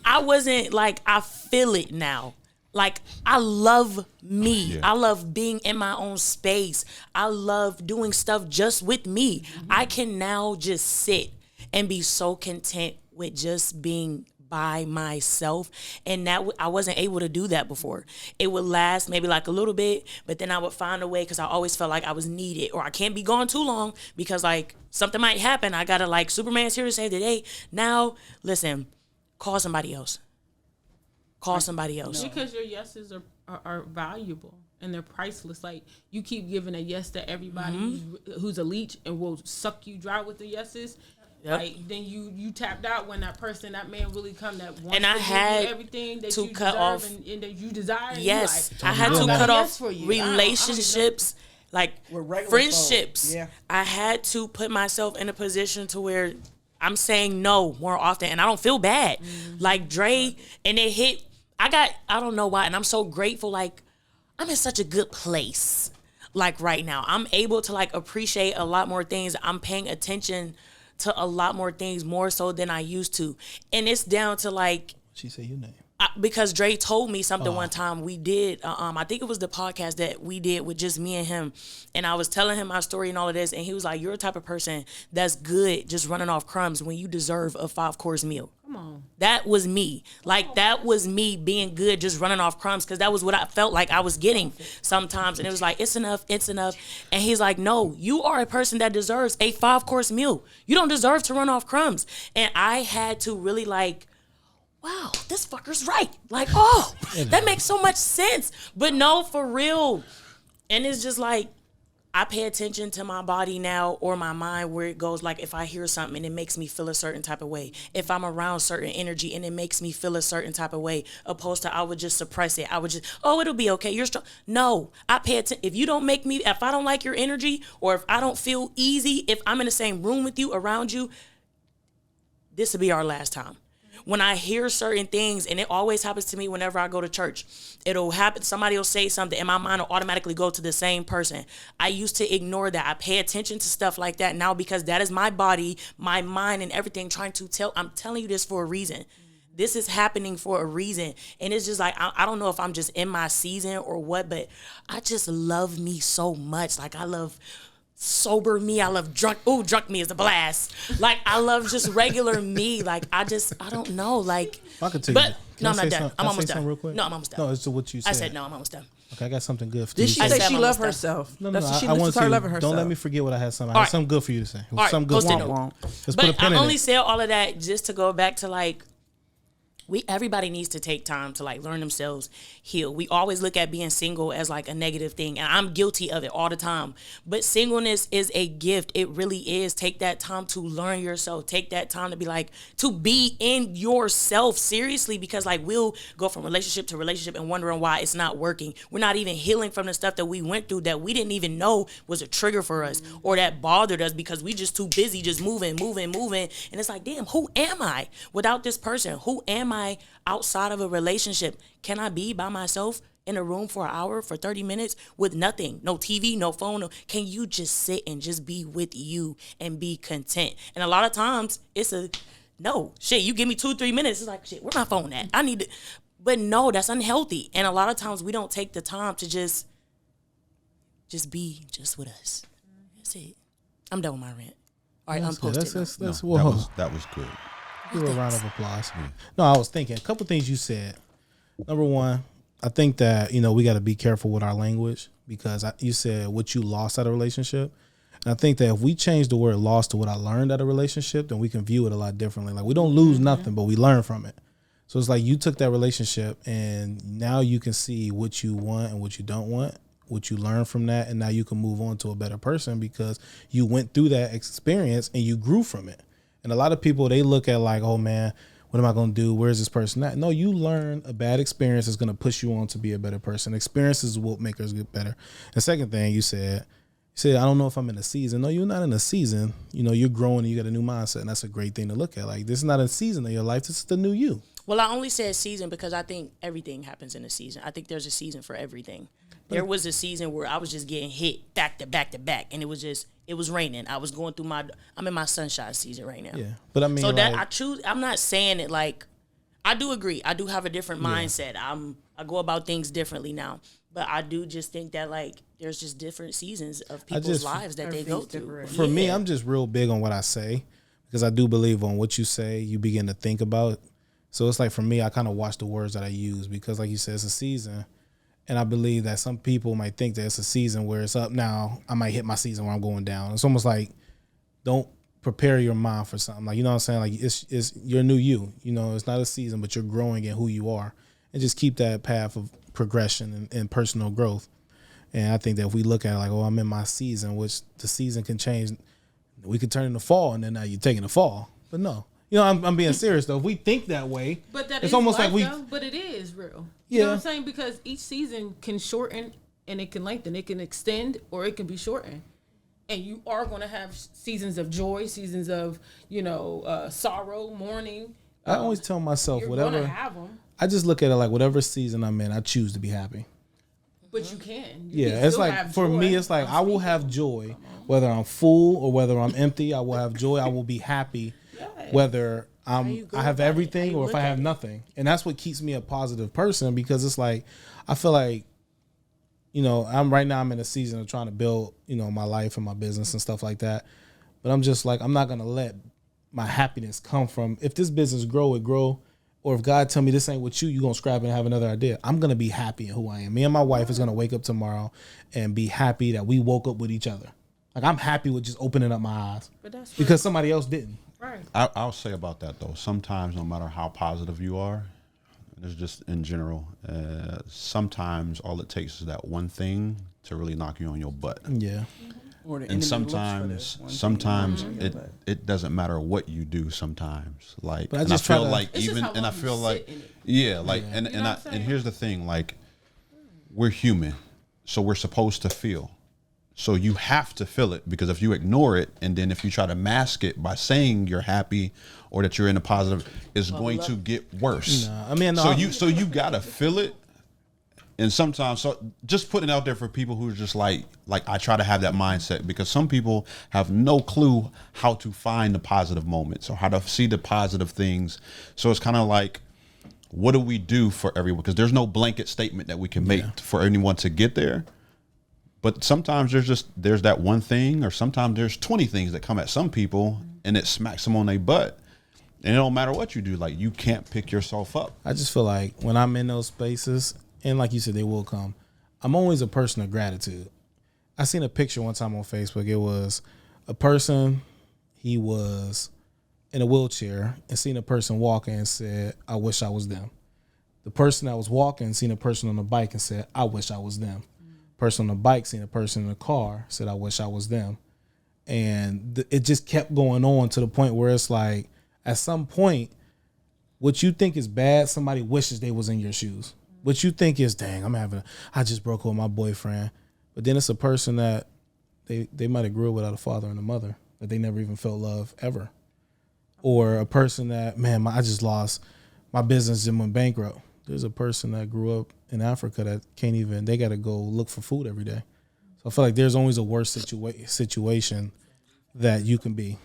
I wasn't like, I feel it now. Like, I love me. Yeah. I love being in my own space. I love doing stuff just with me. Mm-hmm. I can now just sit and be so content with just being by myself. And that I wasn't able to do that before. It would last maybe like a little bit, but then I would find a way, because I always felt like I was needed, or I can't be gone too long because, like, something might happen. I got to, like, Superman's here to save the day. Now, listen, call somebody else. Call somebody else. Because your yeses are are valuable and they're priceless. Like, you keep giving a yes to everybody who's a leech and will suck you dry with the yeses. Yep. Like, then you tapped out when that man really come that wants and I to had give you everything that you cut deserve off, and that you desire. Yes, like, I had to cut off relationships, like friendships. Yeah. I had to put myself in a position to where I'm saying no more often, and I don't feel bad. Like Dre, and it hit. I don't know why, and I'm so grateful. Like, I'm in such a good place. Like right now, I'm able to like appreciate a lot more things. I'm paying attention to a lot more things, more so than I used to. And it's down to like, She said your name. because Dre told me something one time we did. I think it was the podcast that we did with just me and him. And I was telling him my story and all of this. And he was like, you're a type of person that's good just running off crumbs when you deserve a 5-course meal. Come on. That was me. Like, that was me being good, just running off crumbs, because that was what I felt like I was getting sometimes. And it was like, it's enough, it's enough. And he's like, no, you are a person that deserves a 5-course meal. You don't deserve to run off crumbs. And I had to really like, wow, this fucker's right. Like, oh, that makes so much sense. But no, for real. And it's just like, I pay attention to my body now, or my mind, where it goes. Like, if I hear something and it makes me feel a certain type of way, if I'm around certain energy and it makes me feel a certain type of way, opposed to I would just suppress it. I would just, oh, it'll be okay. You're strong. No, I pay attention. If you don't make me, if I don't like your energy, or if I don't feel easy, if I'm in the same room with you, around you, this will be our last time. When I hear certain things, and it always happens to me whenever I go to church, it'll happen. Somebody will say something and my mind will automatically go to the same person. I used to ignore that. I pay attention to stuff like that now, because that is my body, my mind, and everything trying to tell. I'm telling you this for a reason. This is happening for a reason. And it's just like, I don't know if I'm just in my season or what, but I just love me so much. Like, I love sober me. I love drunk. Ooh, drunk me is a blast. Like, I love just regular me. Like, I don't know. Like, I could tell you. But no, I'm not done. I'm almost done. Real quick? No, I'm almost done. No, it's to what you said. I said no, I'm almost done. Okay, I got something good for Did you. she to say said she I'm loved almost done. herself? No, That's what she I want start to. loving herself. Don't let me forget what I had. I All had right. something good for you to say. All right, Something good. post it For you. note. Let's put a But pin I in only it. say all of that just to go back to like, everybody needs to take time to like learn themselves, heal. We always look at being single as like a negative thing, and I'm guilty of it all the time. But singleness is a gift. It really is. Take that time to learn yourself. Take that time to be like, to be in yourself seriously, because like, we'll go from relationship to relationship and wondering why it's not working. We're not even healing from the stuff that we went through that we didn't even know was a trigger for us, or that bothered us, because we just too busy just moving. And it's like, damn, who am I without this person? Who am I outside of a relationship? Can I be by myself in a room for an hour, for 30 minutes with nothing, no TV, no phone? Can you just sit and just be with you and be content? And a lot of times it's a no, shit, you give me 2-3 minutes, it's like, shit, where my phone at? I need to, but no, that's unhealthy. And a lot of times we don't take the time to just be just with us. That's it. I'm done with my rant. All right, That's good. unposted. That's No, well. that was good. Give her a round of applause. No, I was thinking a couple things you said. Number one, I think that, we got to be careful with our language, because you said what you lost out of a relationship. And I think that if we change the word lost to what I learned out of a relationship, then we can view it a lot differently. Like, we don't lose nothing, but we learn from it. So it's like you took that relationship and now you can see what you want and what you don't want, what you learn from that. And now you can move on to a better person because you went through that experience and you grew from it. And a lot of people, they look at like, oh man, what am I going to do? Where's this person at? No, you learn a bad experience is going to push you on to be a better person. Experiences will make us get better. The second thing you said, I don't know if I'm in a season. No, you're not in a season. You're growing and you got a new mindset. And that's a great thing to look at. Like, this is not a season of your life. This is the new you. Well, I only said season because I think everything happens in a season. I think there's a season for everything. There was a season where I was just getting hit back to back to back, and it was raining. I was going through I'm in my sunshine season right now. Yeah, but I mean, so that like, I'm not saying it like, I do agree. I do have a different mindset. I go about things differently now, but I do just think that like, there's just different seasons of people's lives that they go through. For me, I'm just real big on what I say, because I do believe on what you say, you begin to think about. So it's like, for me, I kind of watch the words that I use, because like you said, it's a season. And I believe that some people might think that it's a season where it's up now. I might hit my season where I'm going down. It's almost like, don't prepare your mind for something. Like, you know what I'm saying? Like, it's your new you. It's not a season, but you're growing in who you are. And just keep that path of progression and personal growth. And I think that if we look at it like, oh, I'm in my season, which the season can change. We could turn into fall, and then now you're taking the fall. But no. I'm being serious, though. If we think that way, but that it's is almost life, like we... though, but it is real. Yeah. You know what I'm saying? Because each season can shorten, and it can lengthen. It can extend, or it can be shortened. And you are going to have seasons of joy, seasons of, sorrow, mourning. I always tell myself, you're whatever... going to have them. I just look at it like whatever season I'm in, I choose to be happy. But you can. It's like, for me, it's like I will have joy, whether I'm full or whether I'm empty. I will have joy. I will be happy, whether I have everything or if I have nothing. And that's what keeps me a positive person, because it's like, I feel like, I'm in a season of trying to build, my life and my business and stuff like that. But I'm just like, I'm not going to let my happiness come from, if this business grow, it grow. Or if God tell me this ain't with you, you're going to scrap it and have another idea. I'm going to be happy in who I am. Me and my wife is going to wake up tomorrow and be happy that we woke up with each other. Like, I'm happy with just opening up my eyes because somebody else didn't. Right. I'll say about that, though. Sometimes, no matter how positive you are, it's just in general, sometimes all it takes is that one thing to really knock you on your butt. Yeah. And sometimes it doesn't matter what you do sometimes. Like, but and I feel like it's even, and I feel like, and here's the thing, like, we're human, so we're supposed to feel. So you have to feel it, because if you ignore it, and then if you try to mask it by saying you're happy or that you're in a positive, it's going to get worse. So you gotta feel it. And sometimes, so just putting it out there for people who are just like I try to have that mindset, because some people have no clue how to find the positive moments or how to see the positive things. So it's kind of like, what do we do for everyone? Because there's no blanket statement that we can make for anyone to get there. But sometimes there's that one thing, or sometimes there's 20 things that come at some people and it smacks them on their butt. And it don't matter what you do, like, you can't pick yourself up. I just feel like when I'm in those spaces, and like you said, they will come, I'm always a person of gratitude. I seen a picture one time on Facebook. It was a person, he was in a wheelchair, and seen a person walking and said, I wish I was them. The person that was walking seen a person on the bike and said, I wish I was them. Person on the bike seen a person in the car, said, I wish I was them. And it just kept going on to the point where it's like, at some point, what you think is bad, somebody wishes they was in your shoes. What you think is, dang, I just broke up with my boyfriend. But then it's a person that they might have grew up without a father and a mother, that they never even felt love ever. Or a person that, man, I just lost my business and went bankrupt. There's a person that grew up in Africa that they got to go look for food every day. So I feel like there's always a worse situation that you can be.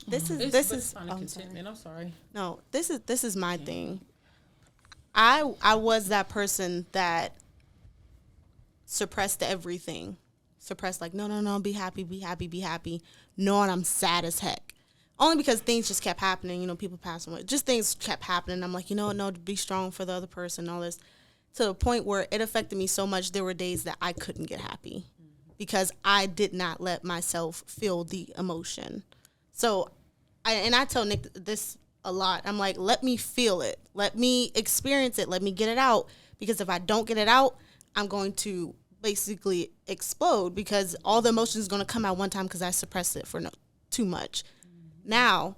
This is contentment. I'm sorry. No, this is my thing. I was that person that suppressed everything. Suppressed, like, no, be happy. Knowing I'm sad as heck. Only because things just kept happening, people passing away. Just things kept happening. I'm like, no, to be strong for the other person, all this. To the point where it affected me so much, there were days that I couldn't get happy because I did not let myself feel the emotion. So, I tell Nick this a lot. I'm like, let me feel it. Let me experience it. Let me get it out. Because if I don't get it out, I'm going to basically explode, because all the emotions is going to come out one time because I suppressed it for too much. Now,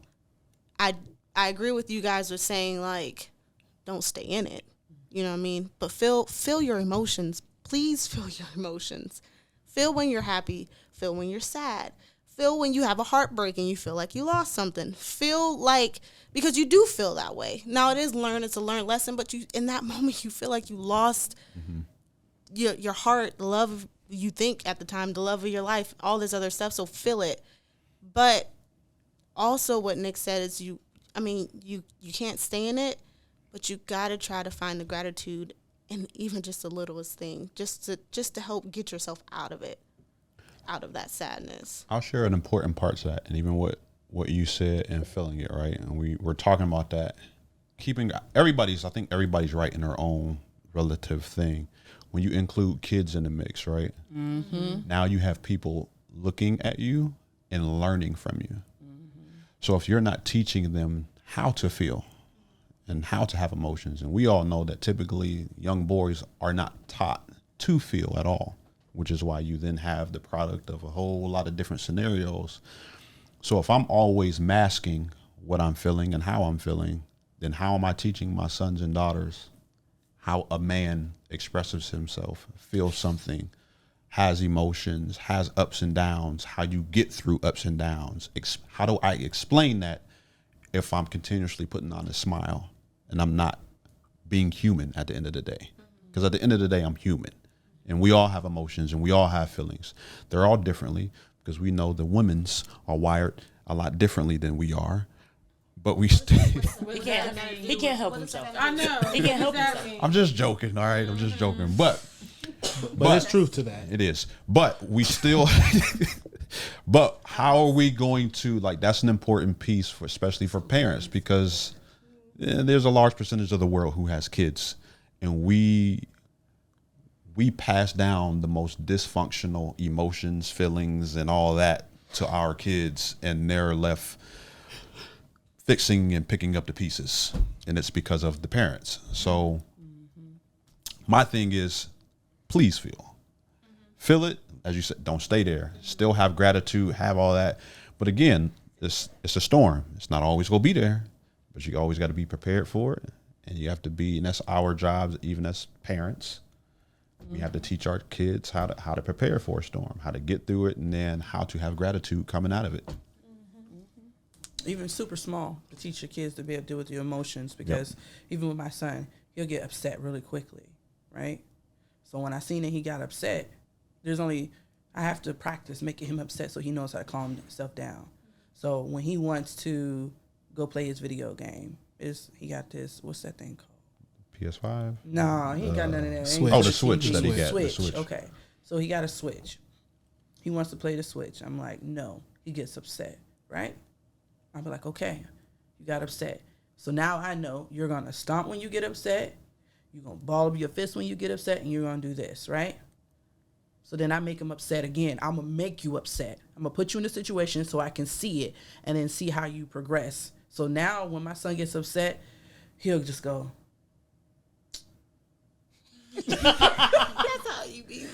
I agree with you guys with saying, like, don't stay in it. You know what I mean? But feel your emotions. Please feel your emotions. Feel when you're happy. Feel when you're sad. Feel when you have a heartbreak and you feel like you lost something. Feel like, because you do feel that way. Now, it's a learned lesson, but in that moment you feel like you lost your heart, the love you think at the time, the love of your life, all this other stuff. So feel it. But also what Nick said is you can't stay in it, but you got to try to find the gratitude in even just the littlest thing, just to help get yourself out of it, out of that sadness. I'll share an important part to that, and even what you said and feeling it, right? And we're talking about that. I think everybody's right in their own relative thing. When you include kids in the mix, right? Mm-hmm. Now you have people looking at you and learning from you. Mm-hmm. So if you're not teaching them how to feel and how to have emotions. And we all know that typically young boys are not taught to feel at all, which is why you then have the product of a whole lot of different scenarios. So if I'm always masking what I'm feeling and how I'm feeling, then how am I teaching my sons and daughters how a man expresses himself, feels something, has emotions, has ups and downs, how you get through ups and downs? How do I explain that if I'm continuously putting on a smile and I'm not being human at the end of the day? Because at the end of the day, I'm human, and we all have emotions and we all have feelings. They're all differently, because we know the women's are wired a lot differently than we are, but we still. He can't help himself. I know. He can't help himself. I'm just joking. All right. I'm just joking. But there's truth to that. It is. But we still, but how are we going to, like, that's an important piece for, especially for parents, because there's a large percentage of the world who has kids, and we pass down the most dysfunctional emotions, feelings, and all that to our kids, and they're left fixing and picking up the pieces, and it's because of the parents. So my thing is, please feel it. As you said, don't stay there. Still have gratitude, have all that. But again, it's a storm. It's not always going to be there, but you always got to be prepared for it. And you have to be, and that's our jobs, even as parents. We have to teach our kids how to prepare for a storm, how to get through it, and then how to have gratitude coming out of it. Even super small, to teach your kids to be able to deal with your emotions, because even with my son, he'll get upset really quickly, right? So when I seen that he got upset, I have to practice making him upset so he knows how to calm himself down. So when he wants to go play his video game, he got this, what's that thing called? PS5? No, he ain't got none of that. Switch. Oh, the Switch that he got. Switch. The Switch. Okay. So he got a Switch. He wants to play the Switch. I'm like, no. He gets upset, right? I'll be like, okay, you got upset. So now I know you're going to stomp when you get upset. You're going to ball up your fist when you get upset, and you're going to do this, right? So then I make him upset again. I'm going to make you upset. I'm going to put you in a situation so I can see it and then see how you progress. So now when my son gets upset, he'll just go. That's how you be.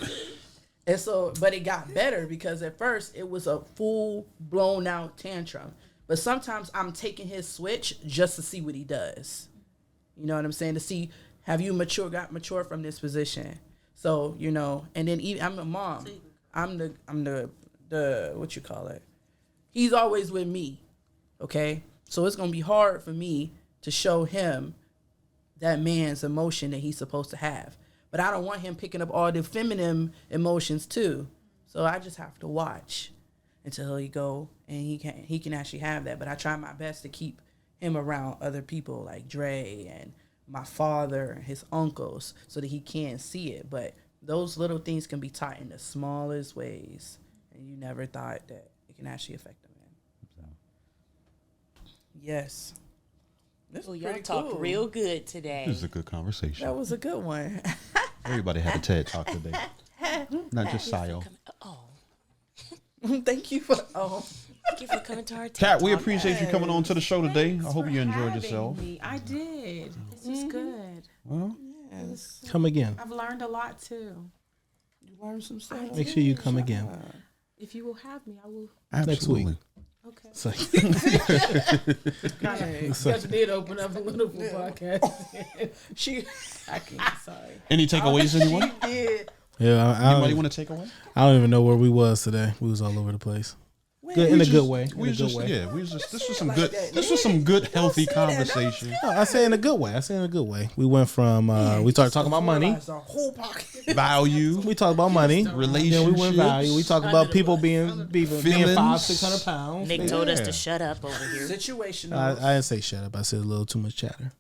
And so, but it got better, because at first it was a full blown out tantrum. But sometimes I'm taking his Switch just to see what he does. You know what I'm saying? To see, have you got mature from this position? So, and then even, I'm a mom. I'm the what you call it? He's always with me. Okay? So it's going to be hard for me to show him that man's emotion that he's supposed to have. But I don't want him picking up all the feminine emotions too. So I just have to watch until he go and he can actually have that. But I try my best to keep him around other people like Dre and my father and his uncles so that he can see it. But those little things can be taught in the smallest ways, and you never thought that it can actually affect them. Yes. This Well, y'all talked real good today. This is a good conversation. That was a good one. Everybody had a TED Talk today. Not just Sayo. Oh, Thank you for thank you for coming to our TED Kat, we Talk. appreciate you coming on to the show today. I hope you enjoyed Having yourself. me. I did. This is good. Well, Come again. I've learned a lot too. You learned some stuff. Make sure you come again. If you will have me, I will. absolutely. Okay. So, Just did open up a little for podcast. I can't. Sorry. Any takeaways, anyone? yeah, Anybody want to take away? I don't even know where we was today. We was all over the place. Good, in a good way. In a good way. Yeah, we was just. This was some good. This was some good, healthy conversation. No, I say in a good way. I say in a good way. We went from we started talking about money. Value. We talked about money. Relationships. Then we went value. We talked about people being 500-600 pounds. Nick told us to shut up over here. Situational. I didn't say shut up. I said a little too much chatter.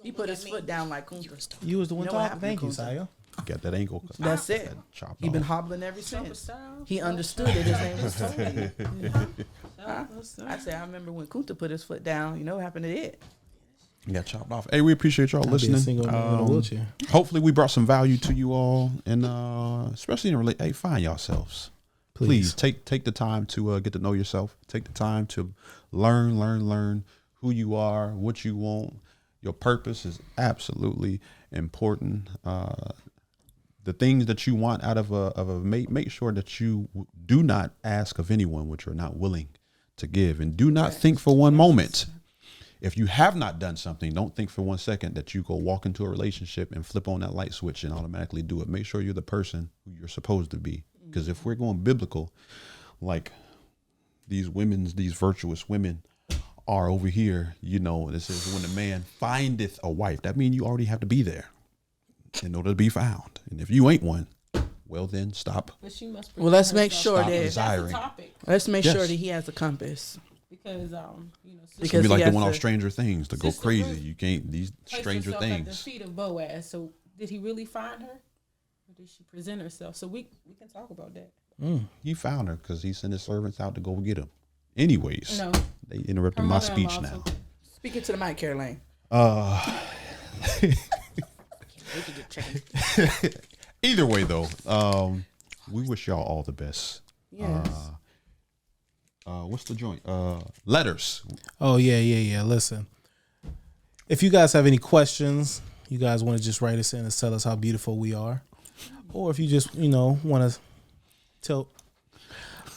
He put his foot down like Kunta. You was the one You know what talking. happened Thank you, to Kunta? Sayo. Got that ankle. That's it. Chopped He been off. hobbling ever since. He understood it. His name was Tony. I said, I remember when Kunta put his foot down. You know what happened to it? Got chopped off. Hey, we appreciate y'all I'll be a listening. single in a wheelchair. Hopefully, we brought some value to you all, and especially in relate. Hey, find yourselves. Please take the time to get to know yourself. Take the time to learn who you are, what you want. Your purpose is absolutely important. The things that you want out of a mate, make sure that you do not ask of anyone what you're not willing to give. And do not think for one moment, if you have not done something, don't think for 1 second that you go walk into a relationship and flip on that light switch and automatically do it. Make sure you're the person who you're supposed to be. Because if we're going biblical, like these virtuous women are over here, this is when a man findeth a wife. That means you already have to be there in order to be found. And if you ain't one, well then stop. But she must. Well, let's make sure that desiring. Let's make sure that he has a compass. Because It's gonna be like he has doing all to- Stranger Things to go Sister crazy. Ruth You can't these placed Stranger herself at the Things. feet of Boaz. So did he really find her, or did she present herself? So we can talk about that. He found her because he sent his servants out to go get him. Anyways, No, they interrupted her my mother-in-law speech now. took- Speaking to the mic, Caroline. Either way, though, we wish y'all all the best. Yes. What's the joint? Letters. Oh yeah. Listen, if you guys have any questions, you guys want to just write us in and tell us how beautiful we are, or if you just want to tell.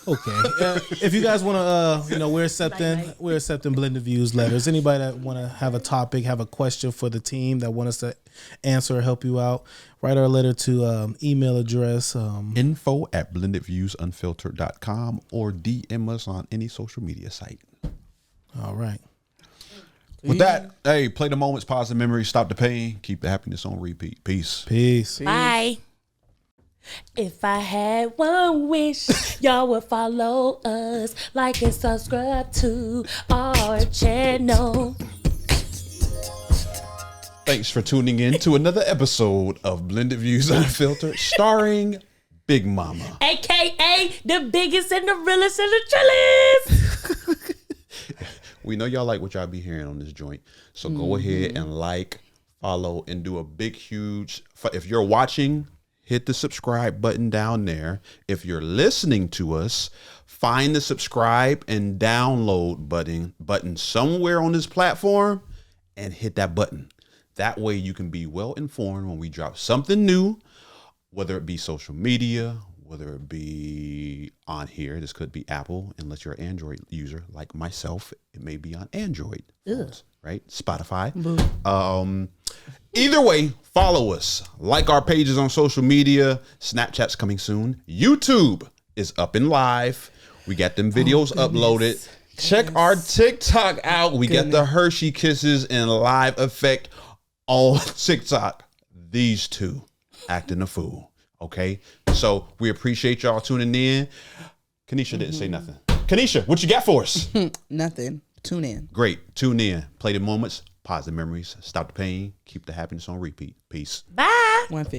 Okay, if you guys want to, we're accepting blended views letters. Anybody that want to have a topic, have a question for the team that want us to answer or help you out, write our letter to email address info@blendedviewsunfiltered.com or DM us on any social media site. All right. With that, hey, play the moments, pause the memories, stop the pain, keep the happiness on repeat. Peace. Peace. Bye. If I had one wish, y'all would follow us, like and subscribe to our channel. Thanks for tuning in to another episode of Blended Views Unfiltered, starring Big Mama. AKA the biggest and the realest and the trillest. We know y'all like what y'all be hearing on this joint. So go ahead and like, follow, and do a big, huge. If you're watching, hit the subscribe button down there. If you're listening to us, find the subscribe and download button somewhere on this platform and hit that button. That way you can be well informed when we drop something new, whether it be social media, whether it be on here. This could be Apple, unless you're an Android user like myself. It may be on Android phones, right? Spotify. Either way, follow us. Like our pages on social media. Snapchat's coming soon. YouTube is up and live. We got them videos uploaded. Check our TikTok out. We got the Hershey Kisses in live effect on TikTok. These two acting a fool. Okay? So we appreciate y'all tuning in. Kanisha didn't say nothing. Kanisha, what you got for us? Nothing. Tune in. Great. Tune in. Play the moments. Positive memories. Stop the pain. Keep the happiness on repeat. Peace. Bye. One fish.